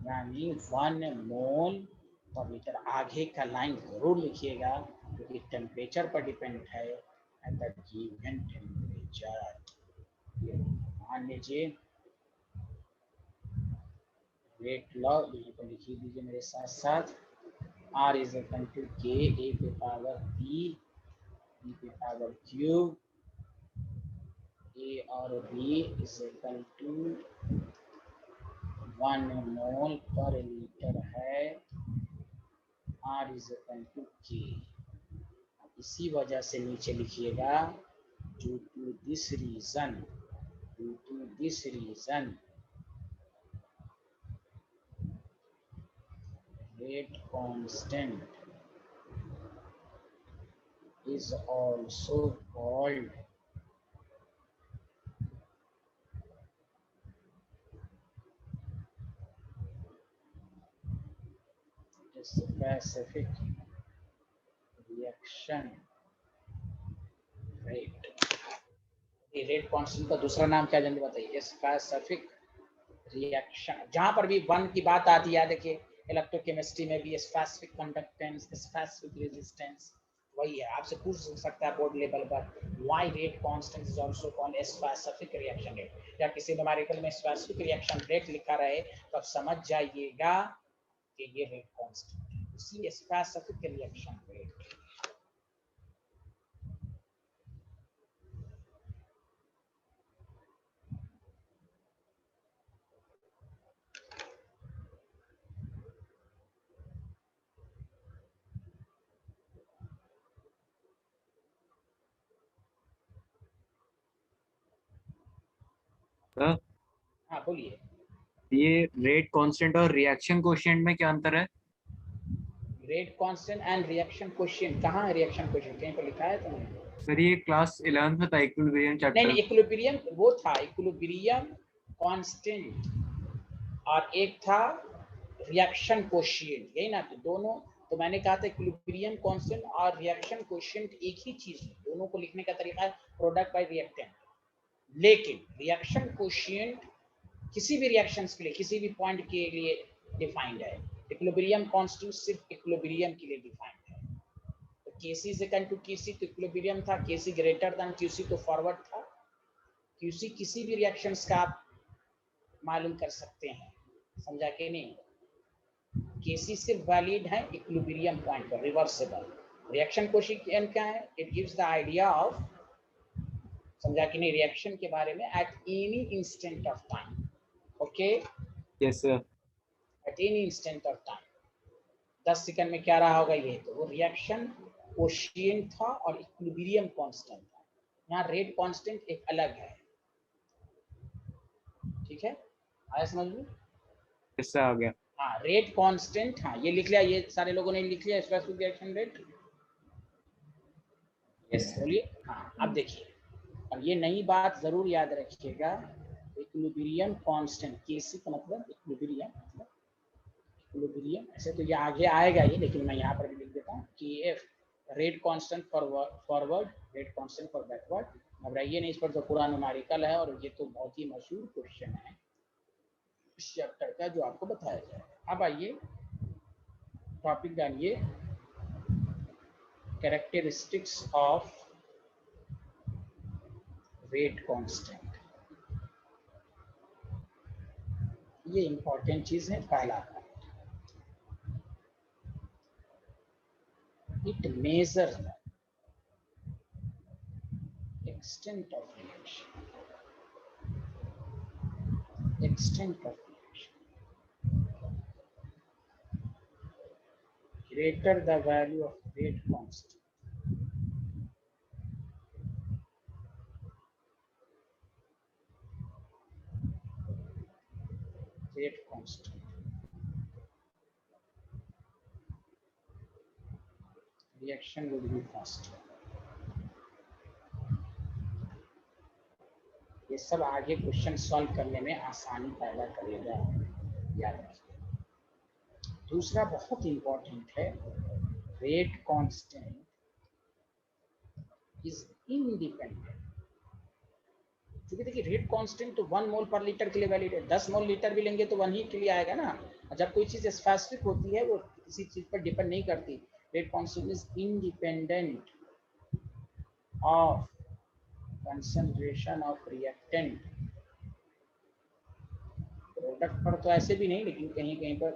यानी 1 मोल पर लीटर। आगे का लाइन जरूर लिखिएगा क्योंकि टेम्परेचर पर डिपेंड है। एट द गिवन टेम्परेचर मान लीजिए रेट लॉ यहीं पर लिखी दीजिए मेरे साथ साथ। R is equal to K A पे पावर B B पे पावर Q, A और B is equal to 1 mole per litre है। R is equal to K। इसी वजह से नीचे लिखिएगा due to this reason rate constant is also called specific reaction rate। ये रेट कांस्टेंट का दूसरा नाम क्या जल्दी बताइए? Specific reaction. जहां पर भी 1 की बात आती है, देखिए इलेक्ट्रोकेमिस्ट्री में भी स्पेसिफिक कंडक्टेंस, स्पेसिफिक रेजिस्टेंस वही है। आपसे पूछ सकता है बोर्ड लेवल पर why rate constant is also called specific reaction rate, या किसी न्यूमेरिकल में स्पेसिफिक रिएक्शन रेट लिखा रहे तो आप समझ जाइएगा कि ये रेट कांस्टेंट, इसी स्पेसिफिक रिएक्शन रेट। सर हाँ बोलिए। ये रेट कांस्टेंट और रिएक्शन कोएफिशिएंट में क्या अंतर है? Rate constant and reaction coefficient कहाँ है? रिएक्शन कोएफिशिएंट कहीं पर लिखा है तो नहीं? सर ये क्लास 11th में था, इक्विलिब्रियम नहीं चैप्टर। नहीं, इक्विलिब्रियम वो था, इक्विलिब्रियम कांस्टेंट, और एक था रिएक्शन कोएफिशिएंट, यही ना? तो दोनों, तो मैंने कहा था इक्विलिब्रियम कांस्टेंट और रिएक्शन कोएफिशिएंट एक ही चीज है, दोनों को लिखने का तरीका है प्रोडक्ट बाय रिएक्टेंट। लेकिन रिएक्शन कोएफिशिएंट किसी भी रिएक्शंस के लिए, किसी भी पॉइंट के लिए डिफाइंड है। इक्विलिब्रियम कांस्टेंट सिर्फ इक्विलिब्रियम के लिए डिफाइंड है। तो Kc is equal to Kc तो इक्विलिब्रियम था, Kc ग्रेटर देन Qc तो फॉरवर्ड था। Qc किसी भी रिएक्शंस का आप मालूम कर सकते हैं, समझा कि नहीं? Kc सिर्फ वैलिड है इक्विलिब्रियम पॉइंट पर, रिवर्सिबल। रिएक्शन कोएफिशिएंट क्या है? It gives the idea of, समझा कि नहीं, रिएक्शन के बारे में at any instant of time. Okay, yes sir. At any instant of time 10 second में क्या रहा होगा ये, तो वो रिएक्शन कोएफिशिएंट था और इक्विलिब्रियम कांस्टेंट था। यहाँ रेट कांस्टेंट एक अलग है, ठीक है? आया समझ में? यस सर, आ गया। हाँ रेट कांस्टेंट, हाँ ये लिख लिया, ये सारे लोगों ने लिख लिया specific reaction rate? Yes, sir. बोलिए। हाँ अब देखिए, अब ये नई बात जरूर याद रखिएगा, इक्विलिब्रियम कांस्टेंट, Kc का मतलब इक्विलिब्रियम, इक्विलिब्रियम ऐसे तो ये आगे आएगा ही, लेकिन मैं यहाँ पर भी लिख देता हूँ Kf rate constant forward rate constant for backward. घबराइए नहीं, इस पर तो पूरा न्यूमेरिकल है और ये तो बहुत ही मशहूर क्वेश्चन है इस चैप्टर का जो आपको बताया जाए। अब आइए टॉपिक डालिए, कैरेक्टरिस्टिक्स ऑफ रेट कांस्टेंट। ये इंपॉर्टेंट चीज है। पहला, it measure extent of reaction, extent of reaction, greater the value of rate constant, rate constant, reaction will be faster। ये सब आगे क्वेश्चन सॉल्व करने में आसानी पैदा करेगा, याद रखिए। दूसरा बहुत इंपॉर्टेंट है, रेट कांस्टेंट इज इंडिपेंडेंट। क्योंकि देखिए रेट कांस्टेंट तो 1 मोल पर लीटर के लिए वैलिड है, 10 मोल लीटर भी लेंगे तो 1 ही के लिए आएगा ना। और जब कोई चीज स्पेसिफिक होती है वो किसी चीज पर डिपेंड नहीं करती। Rate constant is independent of concentration of reactant. Product पर तो ऐसे भी नहीं, लेकिन कहीं कहीं पर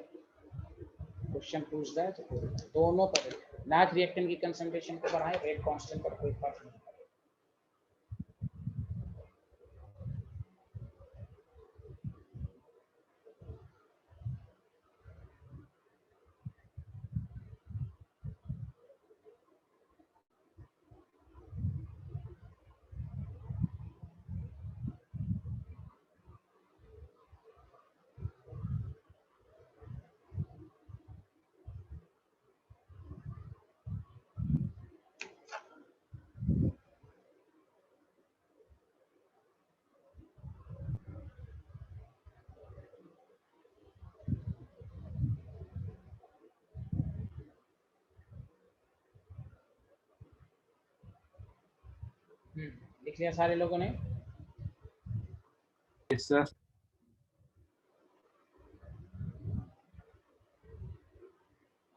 क्वेश्चन पूछता है तो दोनों पर नाक रिएक्टेंट की कंसंट्रेशन को बढ़ाए, रेट कांस्टेंट पर कोई फर्क नहीं पड़ेगा। लिख लिया सारे लोगों ने? Yes sir.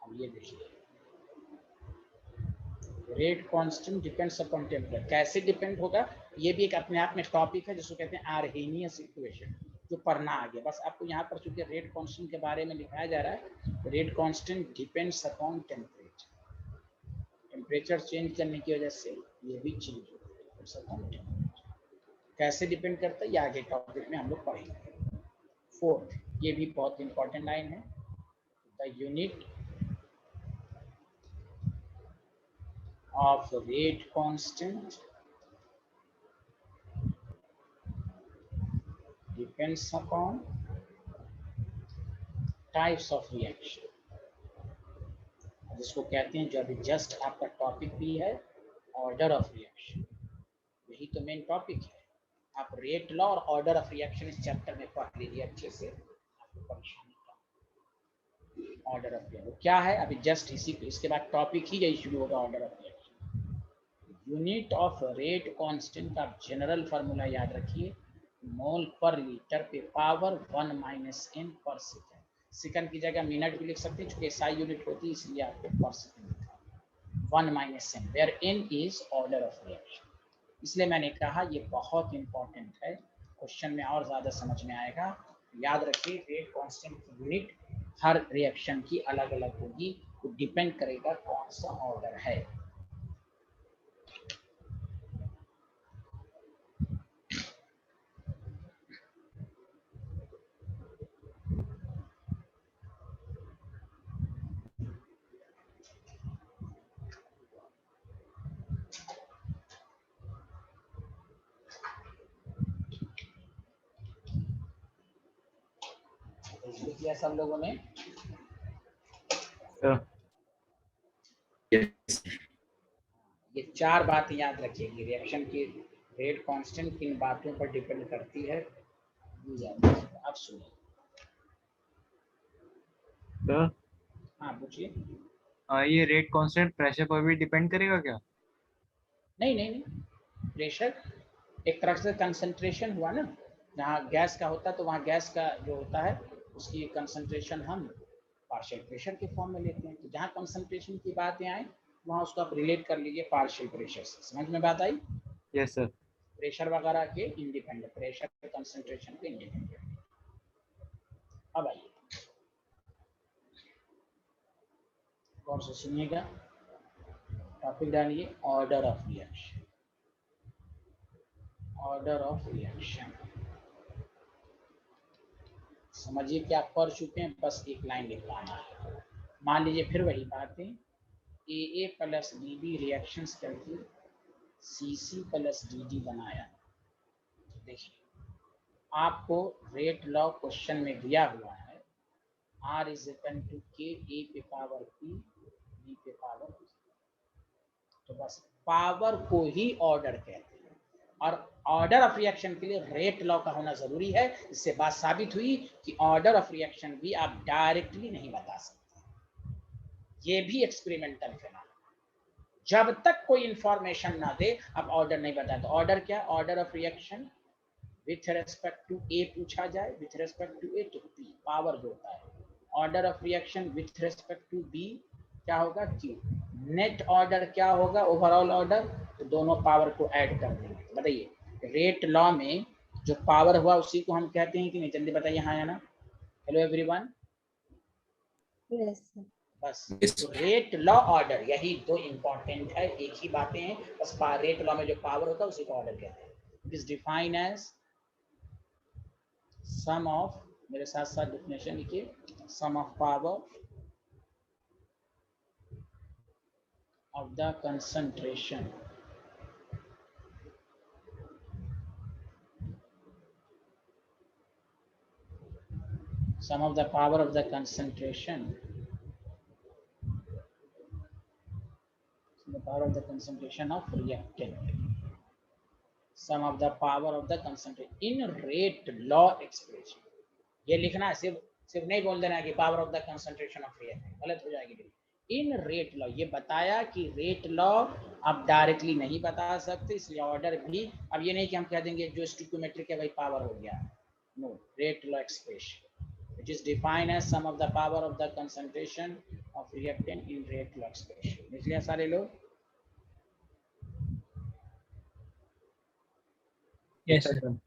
अब ये देखिए, rate constant depends upon temperature. कैसे डिपेंड होगा, ये भी एक अपने आप में टॉपिक है जिसको कहते हैं आर्हेनियस इक्वेशन, जो पढ़ना आगे। बस आपको यहाँ पर चूंकि रेट कांस्टेंट के बारे में लिखाया जा रहा है, rate constant depends upon temperature. Temperature change करने की वजह से ये भी चेंज होता है। कैसे डिपेंड करता है ये आगे टॉपिक में हम लोग पढ़ेंगे। फोर्थ, ये भी बहुत इंपॉर्टेंट लाइन है, the unit of rate constant depends upon types of reaction, जिसको कहते हैं जो अभी जस्ट आपका टॉपिक भी है, ऑर्डर ऑफ रिएक्शन। यही तो मेन टॉपिक है। आप रेट लॉ और ऑर्डर ऑफ रिएक्शन इस चैप्टर में पढ़ लीजिए अच्छे से, आपको परेशानी का ऑर्डर ऑफ रिएक्शन क्या है अभी जस्ट इसी, इसके बाद टॉपिक ही यही शुरू होगा, order of reaction. Unit of rate constant का जनरल फार्मूला याद रखिए, मोल पर लीटर पे पावर 1 माइनस n पर सेकंड। सेकंड की जगह मिनट भी लिख सकते हैं, चूंकि SI यूनिट होती है इसलिए आपको पर सेकंड लिखा 1 minus n, where n is order of reaction. इसलिए मैंने कहा ये बहुत इंपॉर्टेंट है, क्वेश्चन में और ज्यादा समझ में आएगा। याद रखिए रेट कांस्टेंट की यूनिट हर रिएक्शन की अलग अलग होगी, तो डिपेंड करेगा कौन सा ऑर्डर है। किया सब लोगों ने? यस। ये 4 बातें याद रखिएगी, रिएक्शन की रेट कांस्टेंट किन बातों पर डिपेंड करती है, आप सुनिए। सर हाँ पूछिए। ये रेट कांस्टेंट प्रेशर पर भी डिपेंड करेगा क्या? नहीं नहीं नहीं, प्रेशर एक तरह से कंसंट्रेशन हुआ ना, जहाँ गैस का होता है तो वहाँ गैस का जो होता है उसकी कंसंट्रेशन हम पार्शियल प्रेशर के फॉर्म में लेते हैं। तो जहाँ कंसंट्रेशन की बातें आए वहाँ उसको आप रिलेट कर लीजिए पार्शियल प्रेशर से। समझ में बात आई? Yes sir. प्रेशर वगैरह के इंडिपेंडेंट, प्रेशर कंसंट्रेशन के इंडिपेंडेंट। अब आइए कौन से सुनिएगा, टॉपिक डालिए order of reaction. Order of reaction समझिए कि आप पढ़ चुके हैं, बस एक लाइन लिखवाना है। मान लीजिए फिर वही बातें, AA प्लस BB रिएक्शंस करके CC प्लस DD बनाया। देखिए आपको रेट लॉ क्वेश्चन में दिया हुआ है R is equal to K A पे पावर P B पे पावर P। तो बस पावर को ही ऑर्डर कहते हैं, और ऑर्डर ऑफ रिएक्शन के लिए रेट लॉ का होना जरूरी है। इससे बात साबित हुई कि ऑर्डर ऑफ रिएक्शन भी आप डायरेक्टली नहीं बता सकते, ये भी एक्सपेरिमेंटल फिनोमेना। जब तक कोई इंफॉर्मेशन ना दे आप ऑर्डर नहीं बताते। तो ऑर्डर क्या? Order of reaction with respect to A पूछा जाए, विथ रेस्पेक्ट टू A तो P पावर जो होता है। Order of reaction with respect to B क्या होगा? Q। नेट ऑर्डर क्या होगा? Overall order. तो दोनों पावर को ऐड कर देंगे। बताइए रेट लॉ में जो पावर हुआ उसी को हम कहते हैं कि नहीं? जल्दी बताइए हाँ या ना। Hello everyone. Yes sir. बस Yes. तो रेट लॉ ऑर्डर यही दो इंपॉर्टेंट है, एक ही बातें हैं, बस रेट लॉ में जो पावर होता है उसी को ऑर्डर कहते हैं। It is define as sum of, मेरे साथ साथ डिफिनेशन लिखिए, sum of power of the concentration sum of the power of the concentration, the power of the concentration of reactant, sum of the power of the concentration in rate law expression। ये लिखना है, सिर्फ नहीं बोल देना है कि power of the concentration of reactant, गलत हो जाएगी। इन रेट लॉ ये बताया कि रेट लॉ आप डायरेक्टली नहीं बता सकते, इसलिए ऑर्डर भी। अब ये नहीं कि हम कह देंगे जो स्टोइकोमेट्रिक है वही पावर हो गया, no. Rate law expression it is defined as sum of the power of the concentration of reactant in rate law expression. लिख लिया सारे लोग? Yes sir.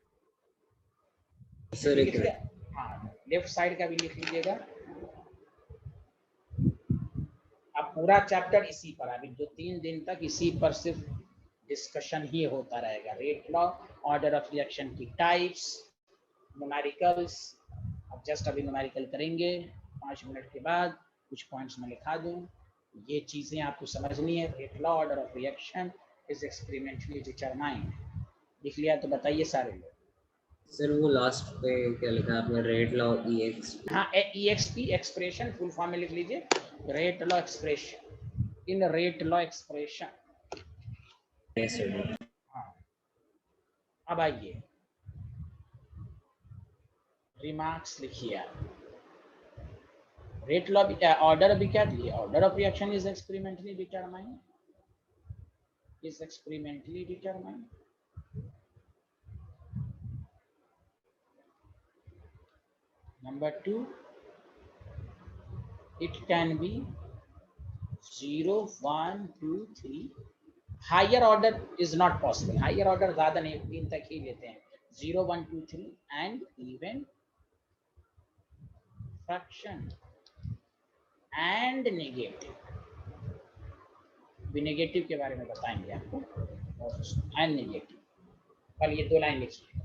सर लिख लिया? हाँ, लेफ्ट साइड का भी लिख लीजिएगा। अब पूरा चैप्टर इसी पर, अभी 2-3 दिन तक इसी पर सिर्फ डिस्कशन ही होता रहेगा। Rate law, order of reaction की टाइप्स, न्यूमेरिकल्स। अब जस्ट अभी न्यूमेरिकल करेंगे 5 मिनट के बाद, कुछ पॉइंट्स में लिखा दूं। ये चीजें आपको समझनी है। Rate law, order of reaction is experimentally determined. लिख लिया तो बताइए सारे लोग। सर वो लास्ट पे क्या लिखा आपने? Rate law EX। हाँ, EXP एक्सप्रेशन फुल फॉर्म में लिख लीजिए, rate law expression in rate law expression. Yes sir. हाँ, अब आइए रिमार्क्स लिखिए आप। रेट लॉ भी, ऑर्डर अभी क्या दिए? Order of reaction is experimentally determined, is experimentally determined. Number 2, it can be 0, 1, 2, 3. Higher order is not possible. Higher order ज़्यादा नहीं, 3 तक ही लेते हैं। 0, 1, 2, 3 and even fraction and negative। भी नेगेटिव के बारे में बताएंगे आपको, and negative। कल ये 2 लाइन लिखिए,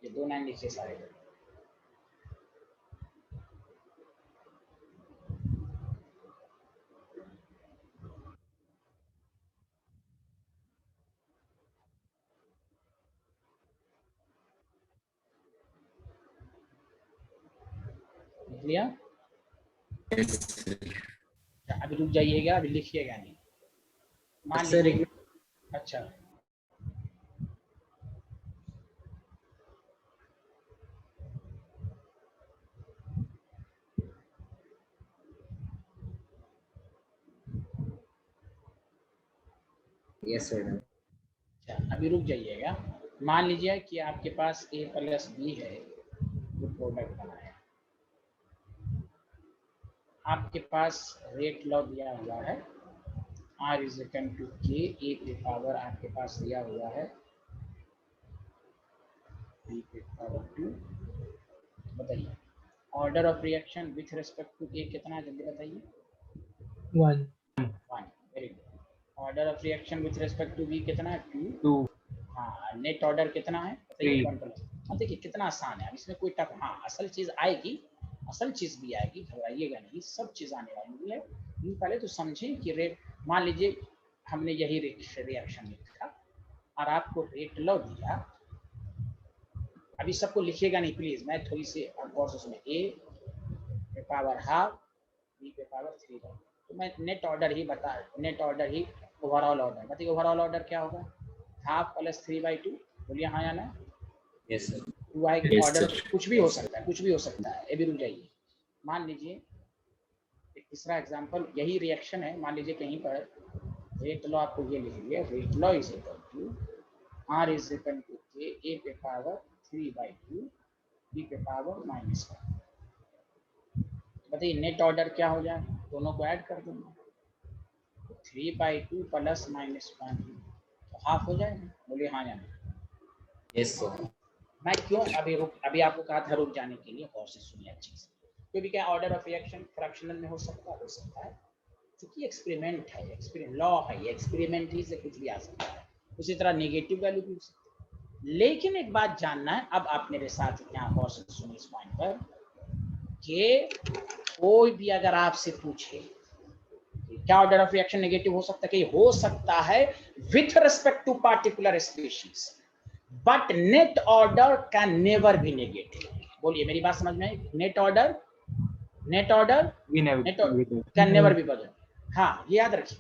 ये 2 लाइन लिखिए सारे लोग। लिख लिया? अभी रुक जाइएगा, अभी लिखिएगा नहीं। मान सर लीजिए, अच्छा यस सर। अच्छा अभी रुक जाइएगा। मान लीजिए कि आपके पास A प्लस बी है जो प्रोडक्ट बना है, आपके पास रेट लॉ दिया हुआ है R is equal to K, A पे पावर आपके पास दिया हुआ है बी पे पावर 2। बताइए order of reaction with respect to A कितना है, जल्दी बताइए। 1. 1। Very good. Order of reaction with respect to B कितना है, 2। 2 हाँ नेट ऑर्डर कितना है बताइए, 3 1+। देखिए कितना आसान है, अब इसमें कोई टफ, हाँ असल चीज आएगी, असल चीज भी आएगी, घबराइएगा नहीं, सब चीज आने वाली है। लेकिन पहले तो समझें कि रेट, मान लीजिए हमने यही रिएक्शन लिखा और आपको रेट लॉ दिया। अभी सबको लिखिएगा नहीं प्लीज, मैं थोड़ी सी प्रोसेस में ए पे पावर हाफ बी पे पावर 3, तो मैं नेट ऑर्डर ही बता, नेट ऑर्डर ही ओवरऑल ऑर्डर बताइए। ओवरऑल ऑर्डर क्या होगा, हाफ प्लस 3/2। बोलिए हाँ या ना। Yes sir. 2 आई Yes, ऑर्डर sir. कुछ भी हो सकता है, कुछ भी हो सकता है। अभी रुक जाइए, मान लीजिए एक तीसरा एग्जांपल, यही रिएक्शन है। मान लीजिए कहीं पर रेट लॉ आपको ये लिख लिया, rate law is equal to R is equal to K, A पे पावर 3/2 बी पे पावर -1। बताइए नेट ऑर्डर क्या हो जाए, दोनों को ऐड कर दूंगा, 3/2 प्लस -1 तो हाफ हो जाएगा। बोलिए हाँ या नहीं। Yes sir. मैं क्यों अभी आपको कहा था रुक जाने के लिए, गौर से सुनिए अच्छी से। क्योंकि क्या ऑर्डर ऑफ रिएक्शन फ्रैक्शनल में हो सकता है, क्योंकि एक्सपेरिमेंट है, एक्सपेरिमेंट लॉ है, ये एक्सपेरिमेंट ही से कुछ भी आ सकता है। उसी तरह नेगेटिव वैल्यू भी हो सकती है। लेकिन एक बात जानना है, अब आप मेरे साथ यहाँ गौर से सुनिए इस पॉइंट पर, कि कोई भी अगर आपसे पूछे क्या ऑर्डर ऑफ रिएक्शन नेगेटिव हो सकता है, कि हो सकता है with respect to particular species, but net order can never be negative. बोलिए मेरी बात समझ में, net order we never can never be positive. हाँ ये याद रखिए,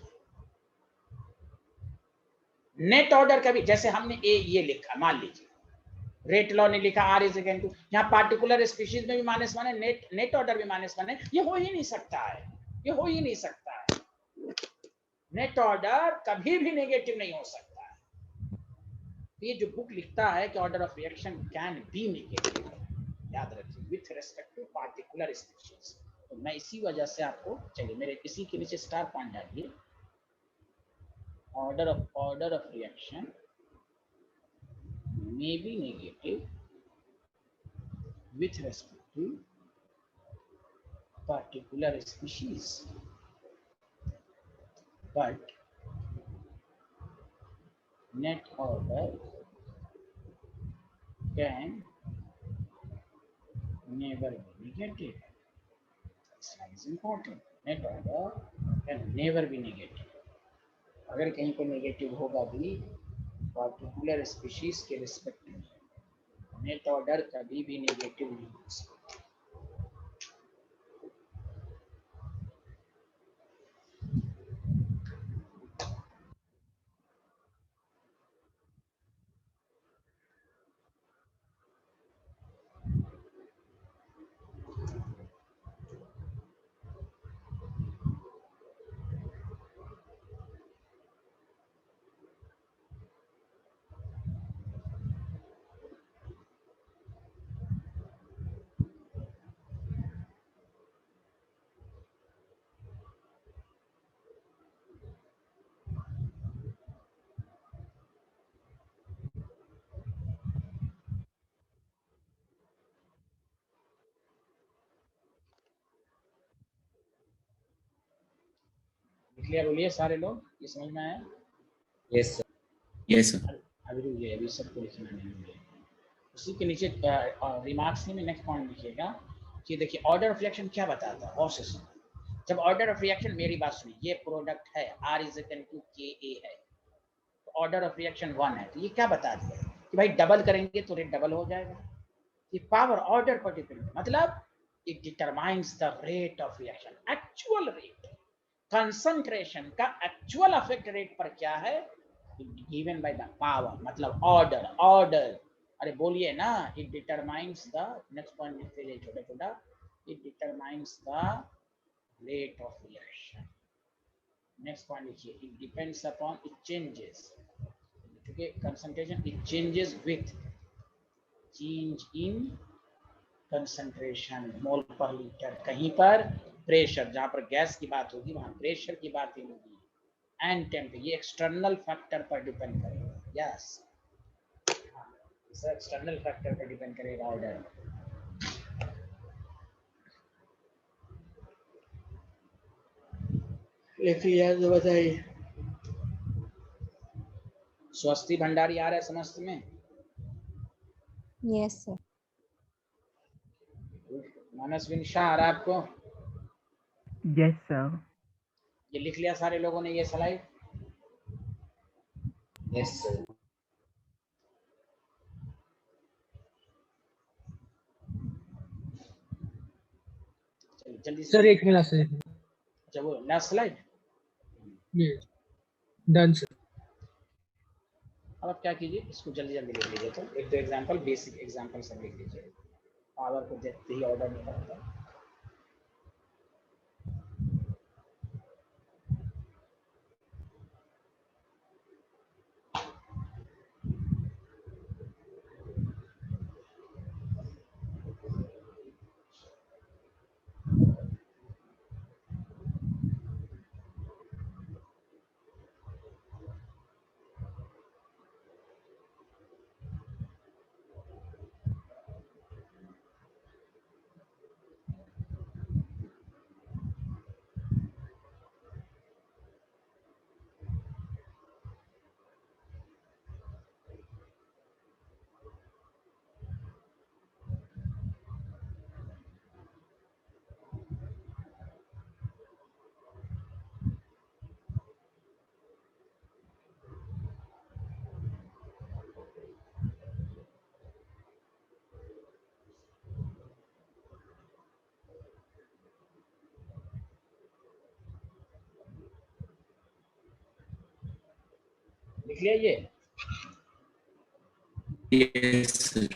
नेट ऑर्डर का भी, जैसे हमने ये लिखा, मान लीजिए रेट लॉ ने लिखा R इज इक्वल टू, यहाँ पार्टिकुलर स्पीशीज में भी -1 है, नेट ऑर्डर भी -1 है। ये हो ही नहीं सकता है, ये हो ही नहीं सकता है। नेट ऑर्डर कभी भी नेगेटिव नहीं हो सकता है। ये जो बुक लिखता है कि order of reaction can be negative, याद रखिए with respect to particular species. तो मैं इसी वजह से आपको, चलिए मेरे इसी के नीचे स्टार पॉइंट डालिए, order of reaction may be negative with respect to particular species, but net order can never be negative. This is important. Net order can never be negative. अगर कहीं पर नेगेटिव होगा भी पार्टिकुलर स्पीशीज के respect में, net order कभी भी negative नहीं हो सकता। क्लियर बोलिए सारे लोग, ये समझ में आया। Yes sir. Yes sir. अभी रुकिए, अभी सबको लिखना नहीं है। उसी के नीचे रिमार्क्स में नेक्स्ट पॉइंट लिखिएगा कि देखिए ऑर्डर ऑफ रिएक्शन क्या बताता है, और से सुनो। जब ऑर्डर ऑफ रिएक्शन, मेरी बात सुनिए, ये प्रोडक्ट है R is equal to KA है, तो ऑर्डर ऑफ रिएक्शन 1 है, तो ये क्या बता दिया कि भाई डबल करेंगे तो रेट डबल हो जाएगा। ये पावर ऑर्डर पर डिपेंड, मतलब it determines the rate of reaction, actual rate, concentration का एक्चुअल अफेक्ट रेट पर क्या है, गिवन बाय द पावर, मतलब ऑर्डर। अरे बोलिए ना, it determines the, next point लिखते जाइए छोटा छोटा, it determines the rate of reaction. Next point लिखिए, it depends upon, it changes, क्योंकि concentration it changes with change in concentration mole per litre, कहीं पर प्रेशर, जहां पर गैस की बात होगी वहां प्रेशर की बात ही होगी, एंड टेम्प, ये एक्सटर्नल फैक्टर पर डिपेंड करेगा। यस, सर एक्सटर्नल फैक्टर पर डिपेंड करेगा ऑर्डर। लिख लिया तो बताइए। स्वस्ति भंडारी आ रहा है समस्त में? Yes sir. मनस्विन शाह आ रहा है आपको? Yes, sir. ये लिख लिया सारे लोगों ने ये स्लाइड? Yes sir. जल्दी से। सर एक मिनट सर। अच्छा वो लास्ट स्लाइड। ये डन सर। अब आप क्या कीजिए, इसको जल्दी जल्दी लिख लीजिए। तो एक दो एग्जांपल, बेसिक एग्जांपल सब लिख लीजिए, पावर को देखते ही ऑर्डर नहीं करता। लिख लिया ये? Yes sir.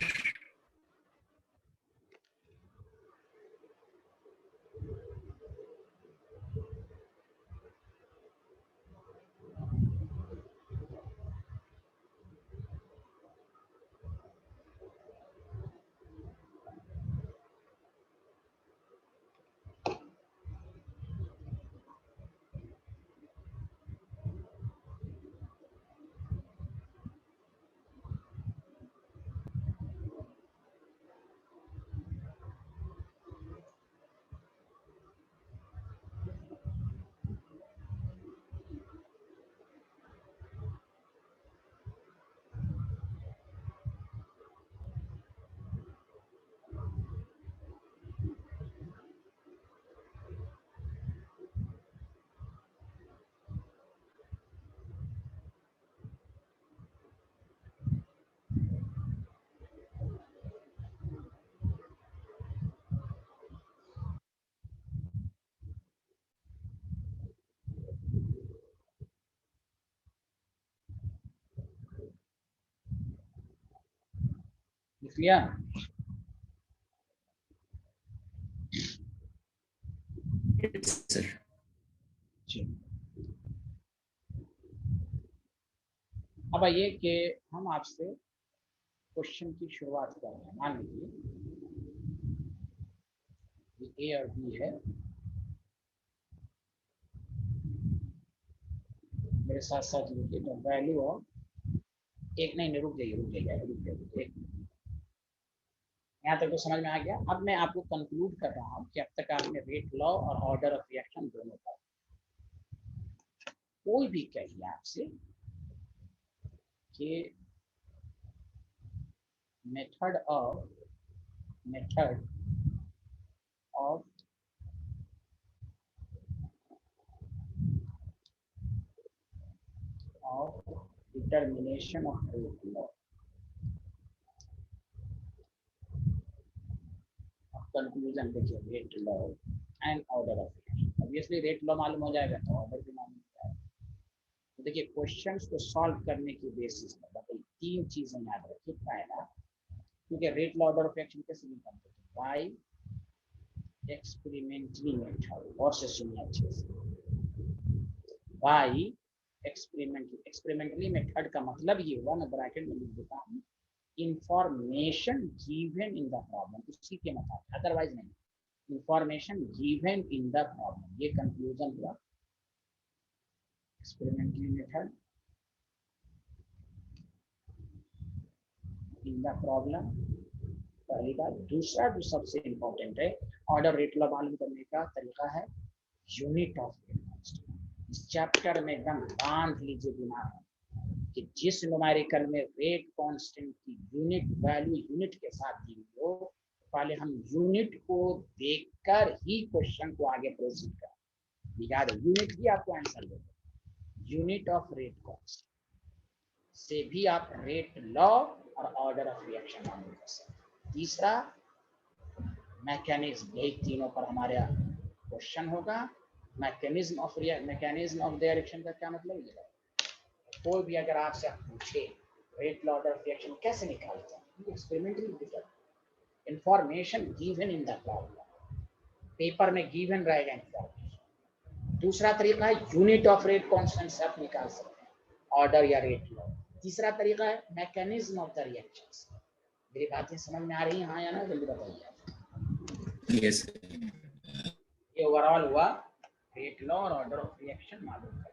लिख लिया? Yes sir. अब आइए कि हम आपसे क्वेश्चन की शुरुआत कर रहे हैं। मान लीजिए ये ए और बी है, मेरे साथ साथ लिखिए द वैल्यू ऑफ, एक नहीं, रुक जाइए एक, यहाँ तक तो समझ में आ गया। अब मैं आपको कंक्लूड कर रहा हूँ कि अब तक आपने रेट लॉ और ऑर्डर ऑफ रिएक्शन दोनों का, कोई भी कहिए आपसे कि method of determination of rate law, conclusion देखिए, rate law and order of reaction. Obviously rate law मालूम हो जाएगा तो ऑर्डर भी मालूम हो जाएगा। तो देखिए क्वेश्चंस को सॉल्व करने की बेसिस पर बताइए, तीन चीजें याद रखिए। पहला, क्योंकि rate law order of reaction कैसे निकालते हैं, बाय एक्सपेरिमेंटली मेथड, और से सुनिए अच्छे से, बाई एक्सपेरिमेंटली मेथड का मतलब ये हुआ, मैं ब्रैकेट में लिख देता हूँ, information given in the problem, उसी के मतलब, अदरवाइज नहीं, information given in the problem, ये कंक्लूजन हुआ experimentally method in the problem, पहली बात। दूसरा जो सबसे इंपॉर्टेंट है, ऑर्डर रेट लॉ मालूम करने का तरीका है यूनिट ऑफ रेट कांस्टेंट। इस चैप्टर में एकदम बांध लीजिए दिमाग में कि जिस न्यूमेरिकल में रेट कांस्टेंट की यूनिट वैल्यू यूनिट के साथ दी हुई हो, पहले हम यूनिट को देखकर ही क्वेश्चन को आगे प्रोसीड करें। याद है, यूनिट ही आपको आंसर देगा। यूनिट ऑफ रेट कांस्टेंट से भी आप रेट लॉ और ऑर्डर ऑफ रिएक्शन मालूम कर सकते हैं। तीसरा मैकेनिज्म, यही तीनों पर हमारा क्वेश्चन होगा। मैकेनिज्म ऑफ द रिएक्शन का क्या मतलब है? कोई भी अगर आपसे पूछे रेट लॉ ऑर्डर रिएक्शन कैसे निकालते हैं, experimentally different information given in the problem, paper में गिवन रहेगा इंफॉर्मेशन। दूसरा तरीका है यूनिट ऑफ रेट कांस्टेंट से आप निकाल सकते हैं ऑर्डर या रेट लॉ। तीसरा तरीका है मैकेनिज्म ऑफ द रिएक्शंस। मेरी बातें समझ में आ रही हैं, हाँ या ना? जल्दी बताइए। यस ये ओवरऑल हुआ रेट लॉ और ऑर्डर ऑफ रिएक्शन मालूम करना।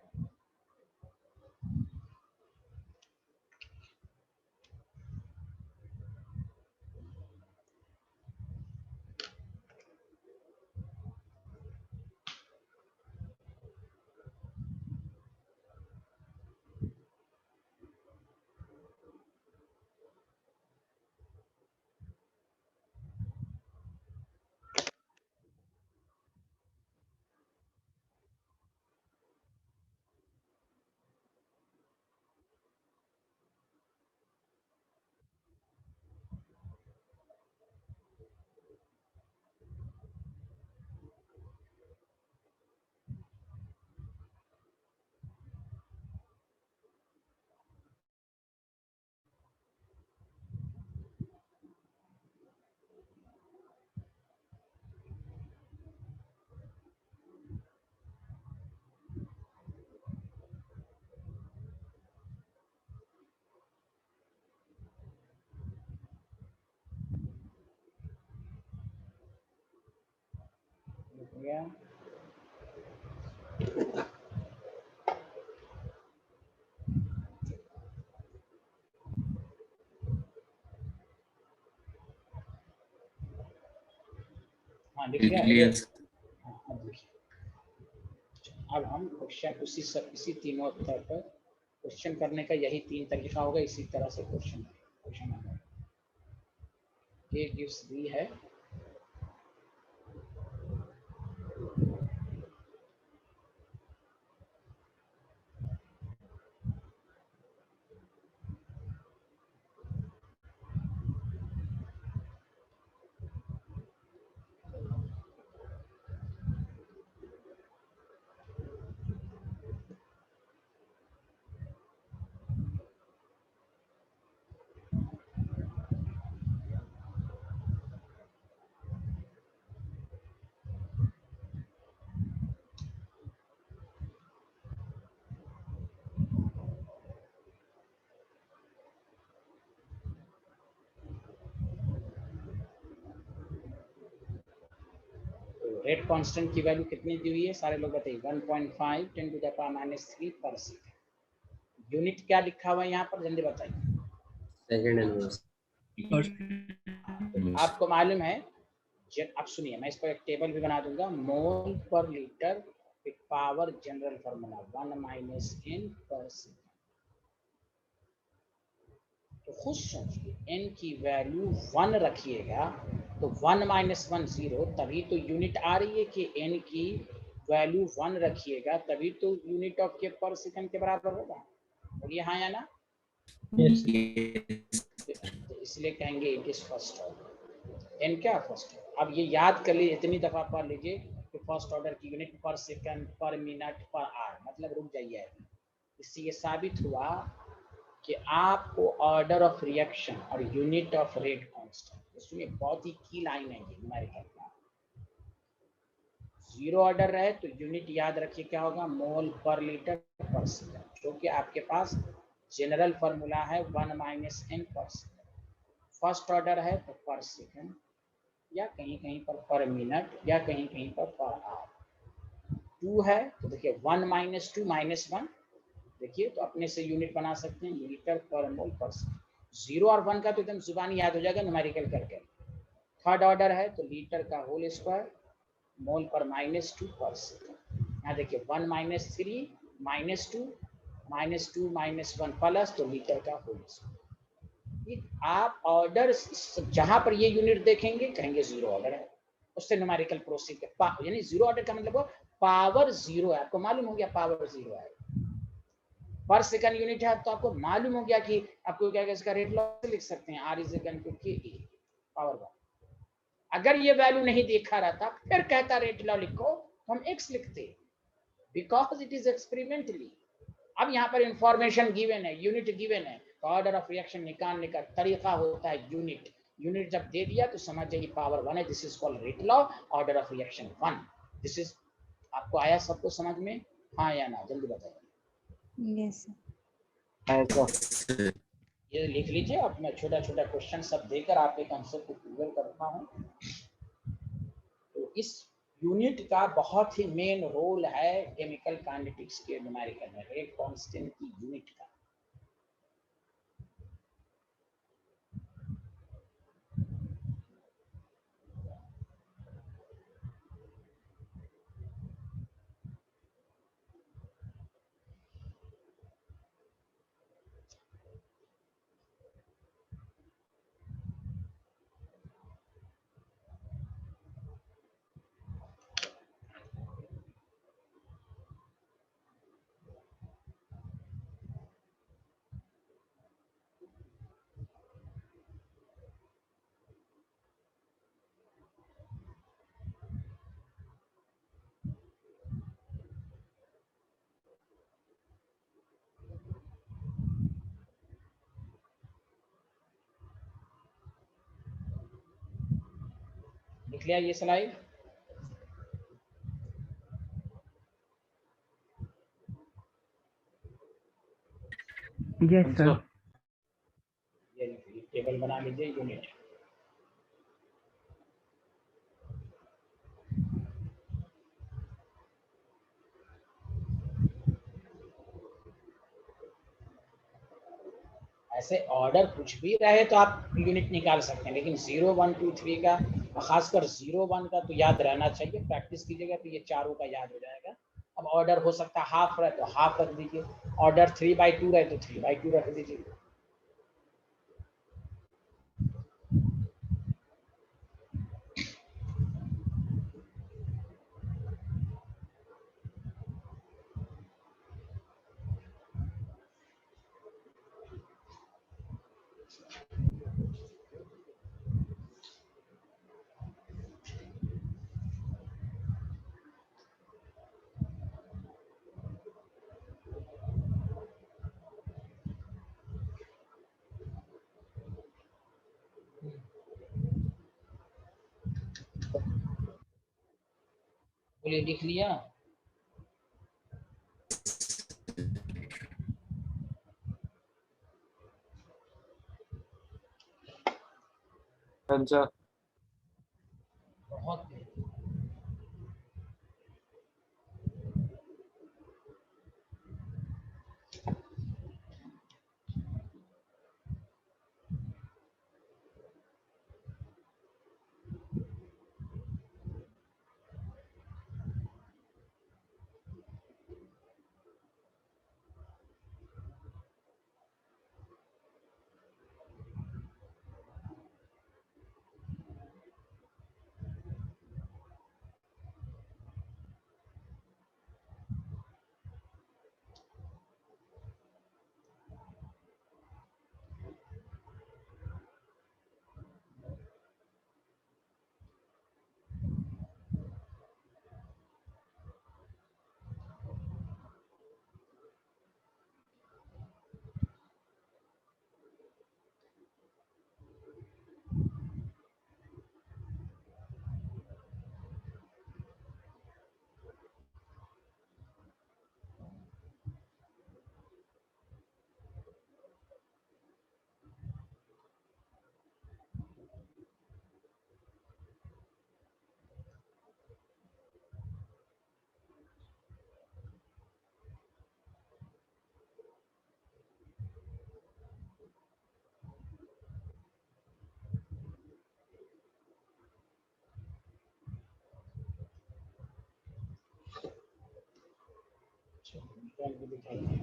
गया हाँ, लिख लिया। हाँ, अब देखिए, अब हम क्वेश्चन इसी तीनों उत्तर पर क्वेश्चन करने का यही तीन तरीका होगा। इसी तरह से क्वेश्चन ए गिव्स बी है, रेट कांस्टेंट की वैल्यू कितनी दी हुई है? सारे लोग बताइए। 1.5 10 टू द पावर -3 पर सेकंड। यूनिट क्या लिखा हुआ है यहाँ पर, जल्दी बताइए। Second inverse. आपको मालूम है, अब सुनिए, मैं इसको एक टेबल भी बना दूंगा। मोल पर लीटर एक पावर जनरल फार्मूला 1 - n पर सेकंड। तो खुद सोचिए, n की वैल्यू 1 रखिएगा तो 1 - 1 0, तभी तो यूनिट आ रही है कि n की वैल्यू 1 रखिएगा तभी तो यूनिट ऑफ के पर सेकंड के बराबर होगा। बोलिए हाँ या ना? Yes. तो इसलिए कहेंगे it is first order. n क्या फर्स्ट ऑर्डर? अब ये याद कर लीजिए, इतनी दफा पढ़ लीजिए कि फर्स्ट ऑर्डर की यूनिट पर सेकंड, पर मिनट, पर आवर, मतलब रुक जाइए। इससे ये साबित हुआ कि आपको ऑर्डर ऑफ रिएक्शन और यूनिट ऑफ रेट कांस्टेंट, इसमें बहुत ही की लाइन है ये न्यूमेरिकल का। जीरो ऑर्डर रहे तो यूनिट याद रखिए क्या होगा, मोल पर लीटर पर सेकंड, जो कि आपके पास जनरल फार्मूला है 1 माइनस एन पर सेकंड। फर्स्ट ऑर्डर है तो पर सेकंड, या कहीं कहीं पर मिनट, या कहीं कहीं पर आवर। टू है तो देखिए 1 माइनस टू माइनस 1, देखिए तो अपने से यूनिट बना सकते हैं, लीटर पर मोल पर सेकंड। जीरो और 1 का तो एकदम जुबानी याद हो जाएगा न्यूमेरिकल करके। थर्ड ऑर्डर है तो लीटर का होल स्क्वायर मोल पर माइनस 2 पर सेकंड। यहाँ देखिए 1 माइनस 3 माइनस 2 माइनस 1 प्लस, तो लीटर का होल स्क्वायर। आप ऑर्डर जहां पर ये यूनिट देखेंगे कहेंगे जीरो ऑर्डर है, उससे न्यूमेरिकल प्रोसीड यानी जीरो ऑर्डर का मतलब पावर जीरो है, आपको मालूम हो गया पावर जीरो है। पर सेकंड यूनिट है तो आपको मालूम हो गया कि आपको क्या इसका रेट लॉ लिख सकते हैं, आर इज इक्वल टू के ई पावर 1। अगर ये वैल्यू नहीं देखा रहता फिर कहता रेट लॉ लिखो, तो हम एक्स लिखते, बिकॉज इट इज एक्सपेरिमेंटली। अब यहाँ पर इंफॉर्मेशन गिवन है, यूनिट गिवन है, तो ऑर्डर ऑफ रिएक्शन निकालने का तरीका होता है यूनिट। यूनिट जब दे दिया तो समझ जाइए पावर 1 है, this is called rate law, order of reaction 1। This is, आपको आया सबको समझ में, हाँ या ना, जल्दी बताइए। Yes sir. ऐसा ये लिख लीजिए, अब मैं छोटा छोटा क्वेश्चन सब देकर आपके कंसेप्ट को क्लियर करता हूँ। तो इस यूनिट का बहुत ही मेन रोल है केमिकल काइनेटिक्स के न्यूमेरिकल में, रेट कांस्टेंट की यूनिट का। लिख लिया ये स्लाइड? Yes, sir. ये लिखिए, टेबल बना लीजिए यूनिट। ऐसे ऑर्डर कुछ भी रहे तो आप यूनिट निकाल सकते हैं, लेकिन 0 1 2 3 का, खासकर 0 1 का तो याद रहना चाहिए, प्रैक्टिस कीजिएगा तो ये चारों का याद हो जाएगा। अब ऑर्डर हो सकता है हाफ रहे तो हाफ रख दीजिए, ऑर्डर 3/2 रहे तो 3/2 रख दीजिए। बोलिए, लिख लिया? आंसर बहुत 12 भी दिखाइए।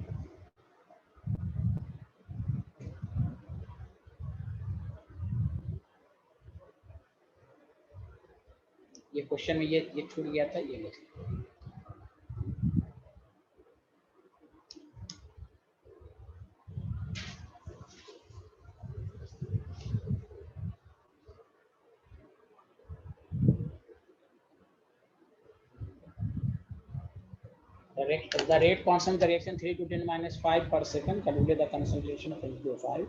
ये क्वेश्चन में ये छूट गया था, ये लिख लीजिए। The rate constant the reaction 3 to 10 minus 5 per second. Calculate the concentration of N2O5.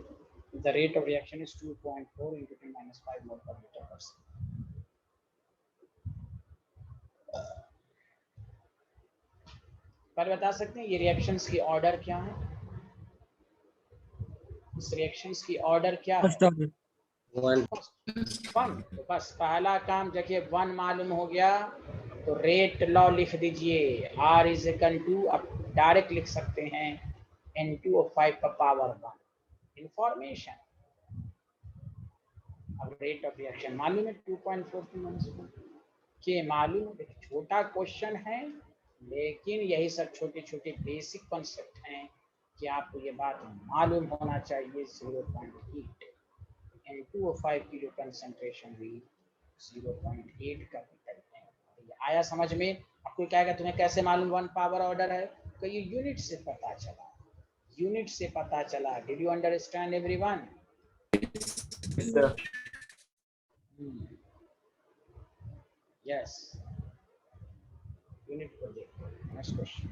The rate of reaction is 2.4 into 10 minus 5 mole per liter per second. पहले बता सकते हैं ये रिएक्शंस की ऑर्डर क्या है? इस रिएक्शंस की ऑर्डर क्या है? वन। तो बस पहला काम देखिए, 1 मालूम हो गया तो रेट लॉ लिख दीजिए, R इज इक्वल टू, अब डायरेक्ट लिख सकते हैं N2O5 का पावर 1 इंफॉर्मेशन। अब रेट ऑफ रिएक्शन मालूम है 2.42 के मालूम है। छोटा क्वेश्चन है लेकिन यही सब छोटे छोटे बेसिक कॉन्सेप्ट हैं कि आपको ये बात मालूम होना चाहिए। 0.8 N2O5 की जो कंसंट्रेशन हुई 0.8 का मीटर है। ये आया समझ में? आपको कहेगा तुम्हें कैसे मालूम 1 पावर ऑर्डर है? तो ये यूनिट से पता चला, यूनिट से पता चला। Did you understand everyone? Yes, unit को देखो। Next question.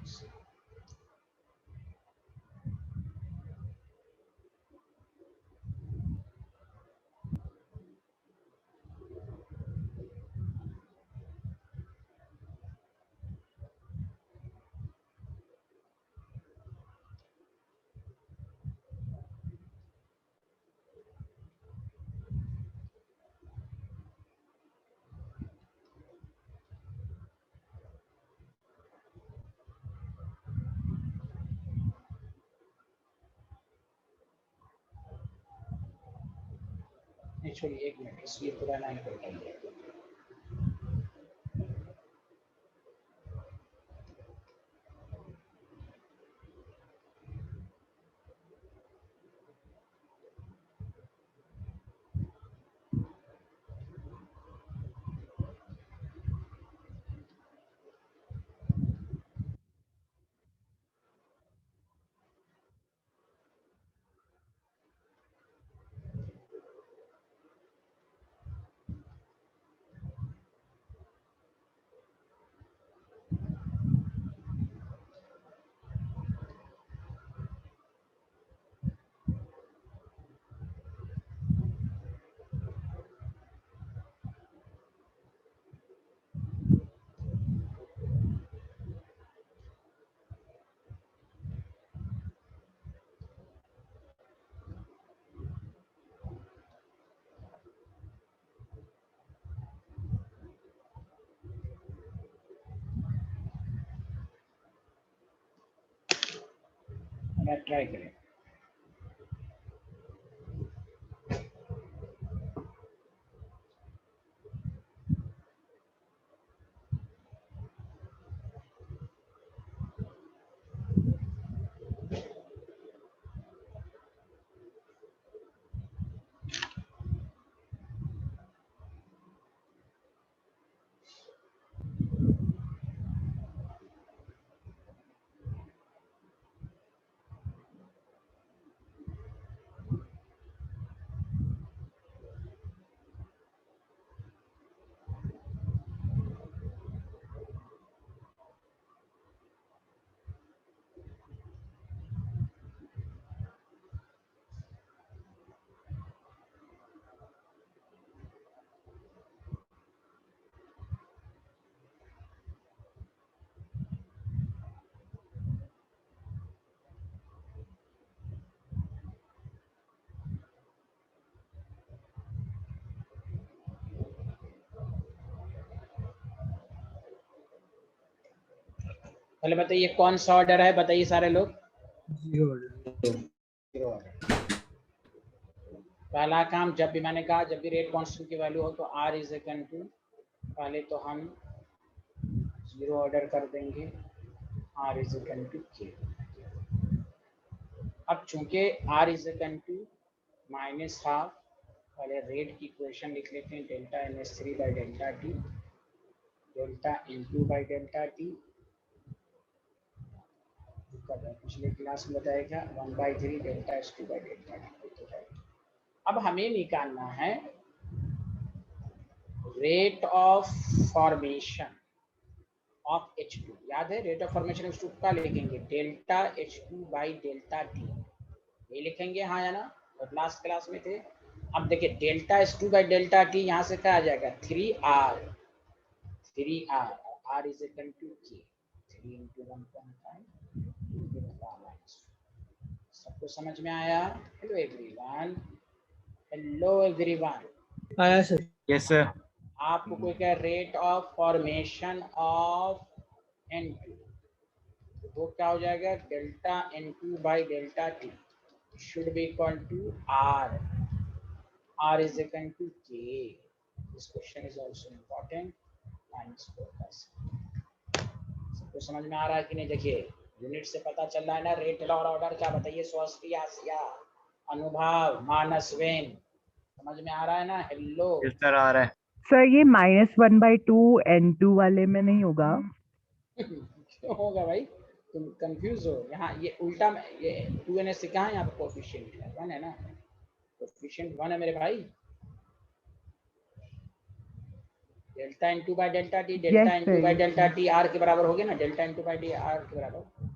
छोड़िए, एक मिनट, इसलिए पुराना ही कर लिया। ट्राई करें। पहले बताइए कौन सा ऑर्डर है, बताइए सारे लोग। Zero order. पहला काम, जब भी मैंने कहा जब भी रेट कांस्टेंट की वैल्यू हो तो R इज इक्वल टू, पहले तो हम जीरो ऑर्डर कर देंगे। R is equal to K। अब चूंकि R is equal to minus half, पहले रेट की इक्वेशन लिख लेते हैं, delta NH3 by delta T, delta N2 by delta T, पिछले क्लास में बताया क्या, 1/3 delta S2 by delta T. अब हमें निकालना है rate of formation of H2। याद है रेट ऑफ फॉर्मेशन H2 का लिखेंगे delta H2 by delta T, ये लिखेंगे हाँ या ना, और लास्ट क्लास में थे। अब देखिए delta H2 by delta T यहाँ से क्या आ जाएगा 3R, 3R, R is equal to K, 3 into 1.5 सबको समझ में आया? Hello everyone, hello everyone. आया सर। Yes sir. आपको कोई कहे rate of formation of N2, वो क्या हो जाएगा delta N2 by delta T should be equal to R, R is equal to K। This question is also important and सबको समझ में आ रहा है कि नहीं? देखिए यूनिट से पता चल रहा है ना, रेट लॉ और ऑर्डर क्या बताइए, स्वस्ति आसिया अनुभव मानसवेन, समझ में आ रहा है ना? हेलो यस सर आ रहा है। सर ये -1/2 N2 वाले में नहीं होगा? क्यों होगा भाई, तुम कंफ्यूज हो। यहाँ ये उल्टा में, ये 2NH से कहाँ यहाँ पे कोफिशिएंट है 1 है ना, कोफिशिएंट 1 है मेरे भाई। Delta N2 by delta T, delta Yes, N2 sir. By delta T R के बराबर हो गया ना, delta N2 by D R के बराबर।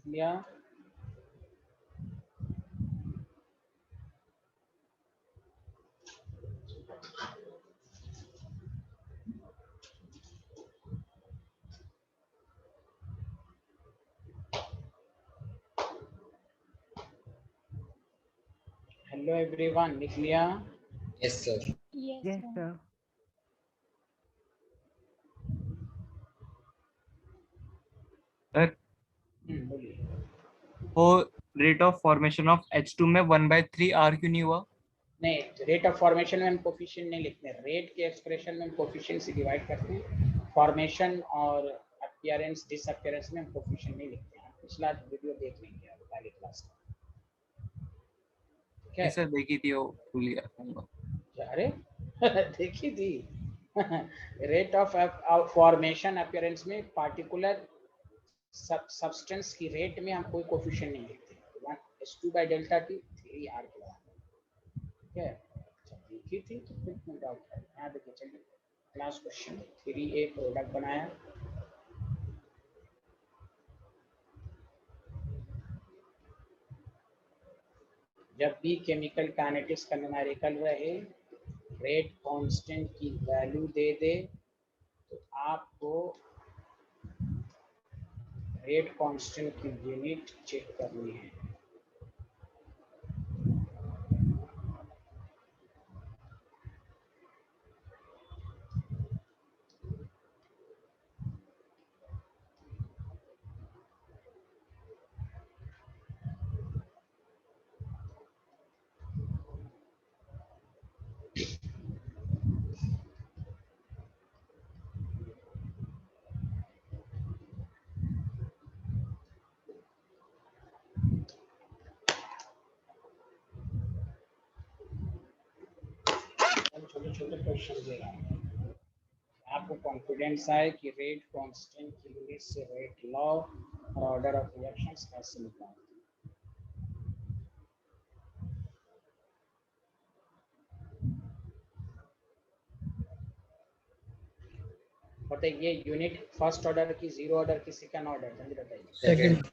लिया हेलो एवरीवन, लिख लिया? Yes sir. Yes, sir. Sir बोलिए। वो rate of formation of H2 में 1/3 R क्यों नहीं हुआ? नहीं, रेट ऑफ फॉर्मेशन में हम कोफिशिएंट नहीं लिखते, रेट के एक्सप्रेशन में हम कोफिशिएंट से डिवाइड करते हैं, फॉर्मेशन और अपीयरेंस डिसअपीयरेंस में हम कोफिशिएंट नहीं लिखते हैं। पिछला वीडियो देख लेंगे आप पहले क्लास का, ठीक है? यस सर देखी थी वो, भूल गया। अरे देखी थी रेट ऑफ फॉर्मेशन अपीयरेंस में पार्टिकुलर सब्सटेंस की रेट में हम कोई कोफिशिएंट नहीं लिखते, H2 by delta T 3R के बराबर, ठीक है? देखी थी तो फिर क्यों डाउट है? यहाँ देखिए, चलिए क्लास क्वेश्चन 3A प्रोडक्ट बनाया, जब भी केमिकल काइनेटिक्स का न्यूमेरिकल रहे, रेट कांस्टेंट की वैल्यू दे दे तो आपको रेट कांस्टेंट की यूनिट चेक करनी है। छोटे छोटे क्वेश्चन दे रहा हूँ, आपको कॉन्फिडेंस आए कि रेट कांस्टेंट की यूनिट से रेट लॉ और ऑर्डर ऑफ रिएक्शंस कैसे निकालते हैं। बताइए यूनिट फर्स्ट ऑर्डर की, जीरो ऑर्डर की, सेकंड ऑर्डर, जल्दी बताइए। Second.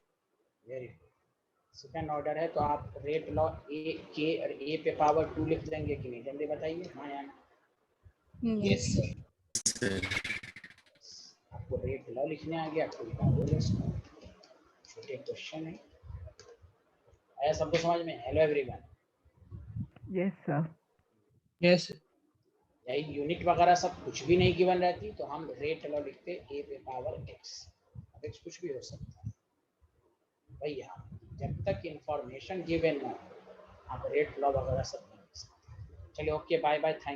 Very good, second order है तो आप रेट लॉ ए के और ए पे पावर 2 लिख देंगे कि नहीं, जल्दी बताइए। हाँ या ना? यस आपको रेट लॉ लिखने आ गया, आपको पावर लिखना, छोटे क्वेश्चन है, आया सबको समझ में? Hello everyone. Yes, sir. Yes. यही यूनिट वगैरह सब कुछ भी नहीं गिवन रहती तो हम रेट लॉ लिखते ए पे पावर एक्स। अब एक्स कुछ भी हो सकता है भैया, जब तक इंफॉर्मेशन गिवन ना हो आप रेट लॉ वगैरह सब नहीं लिख सकते। चलिए ओके, बाय बाय, थैंक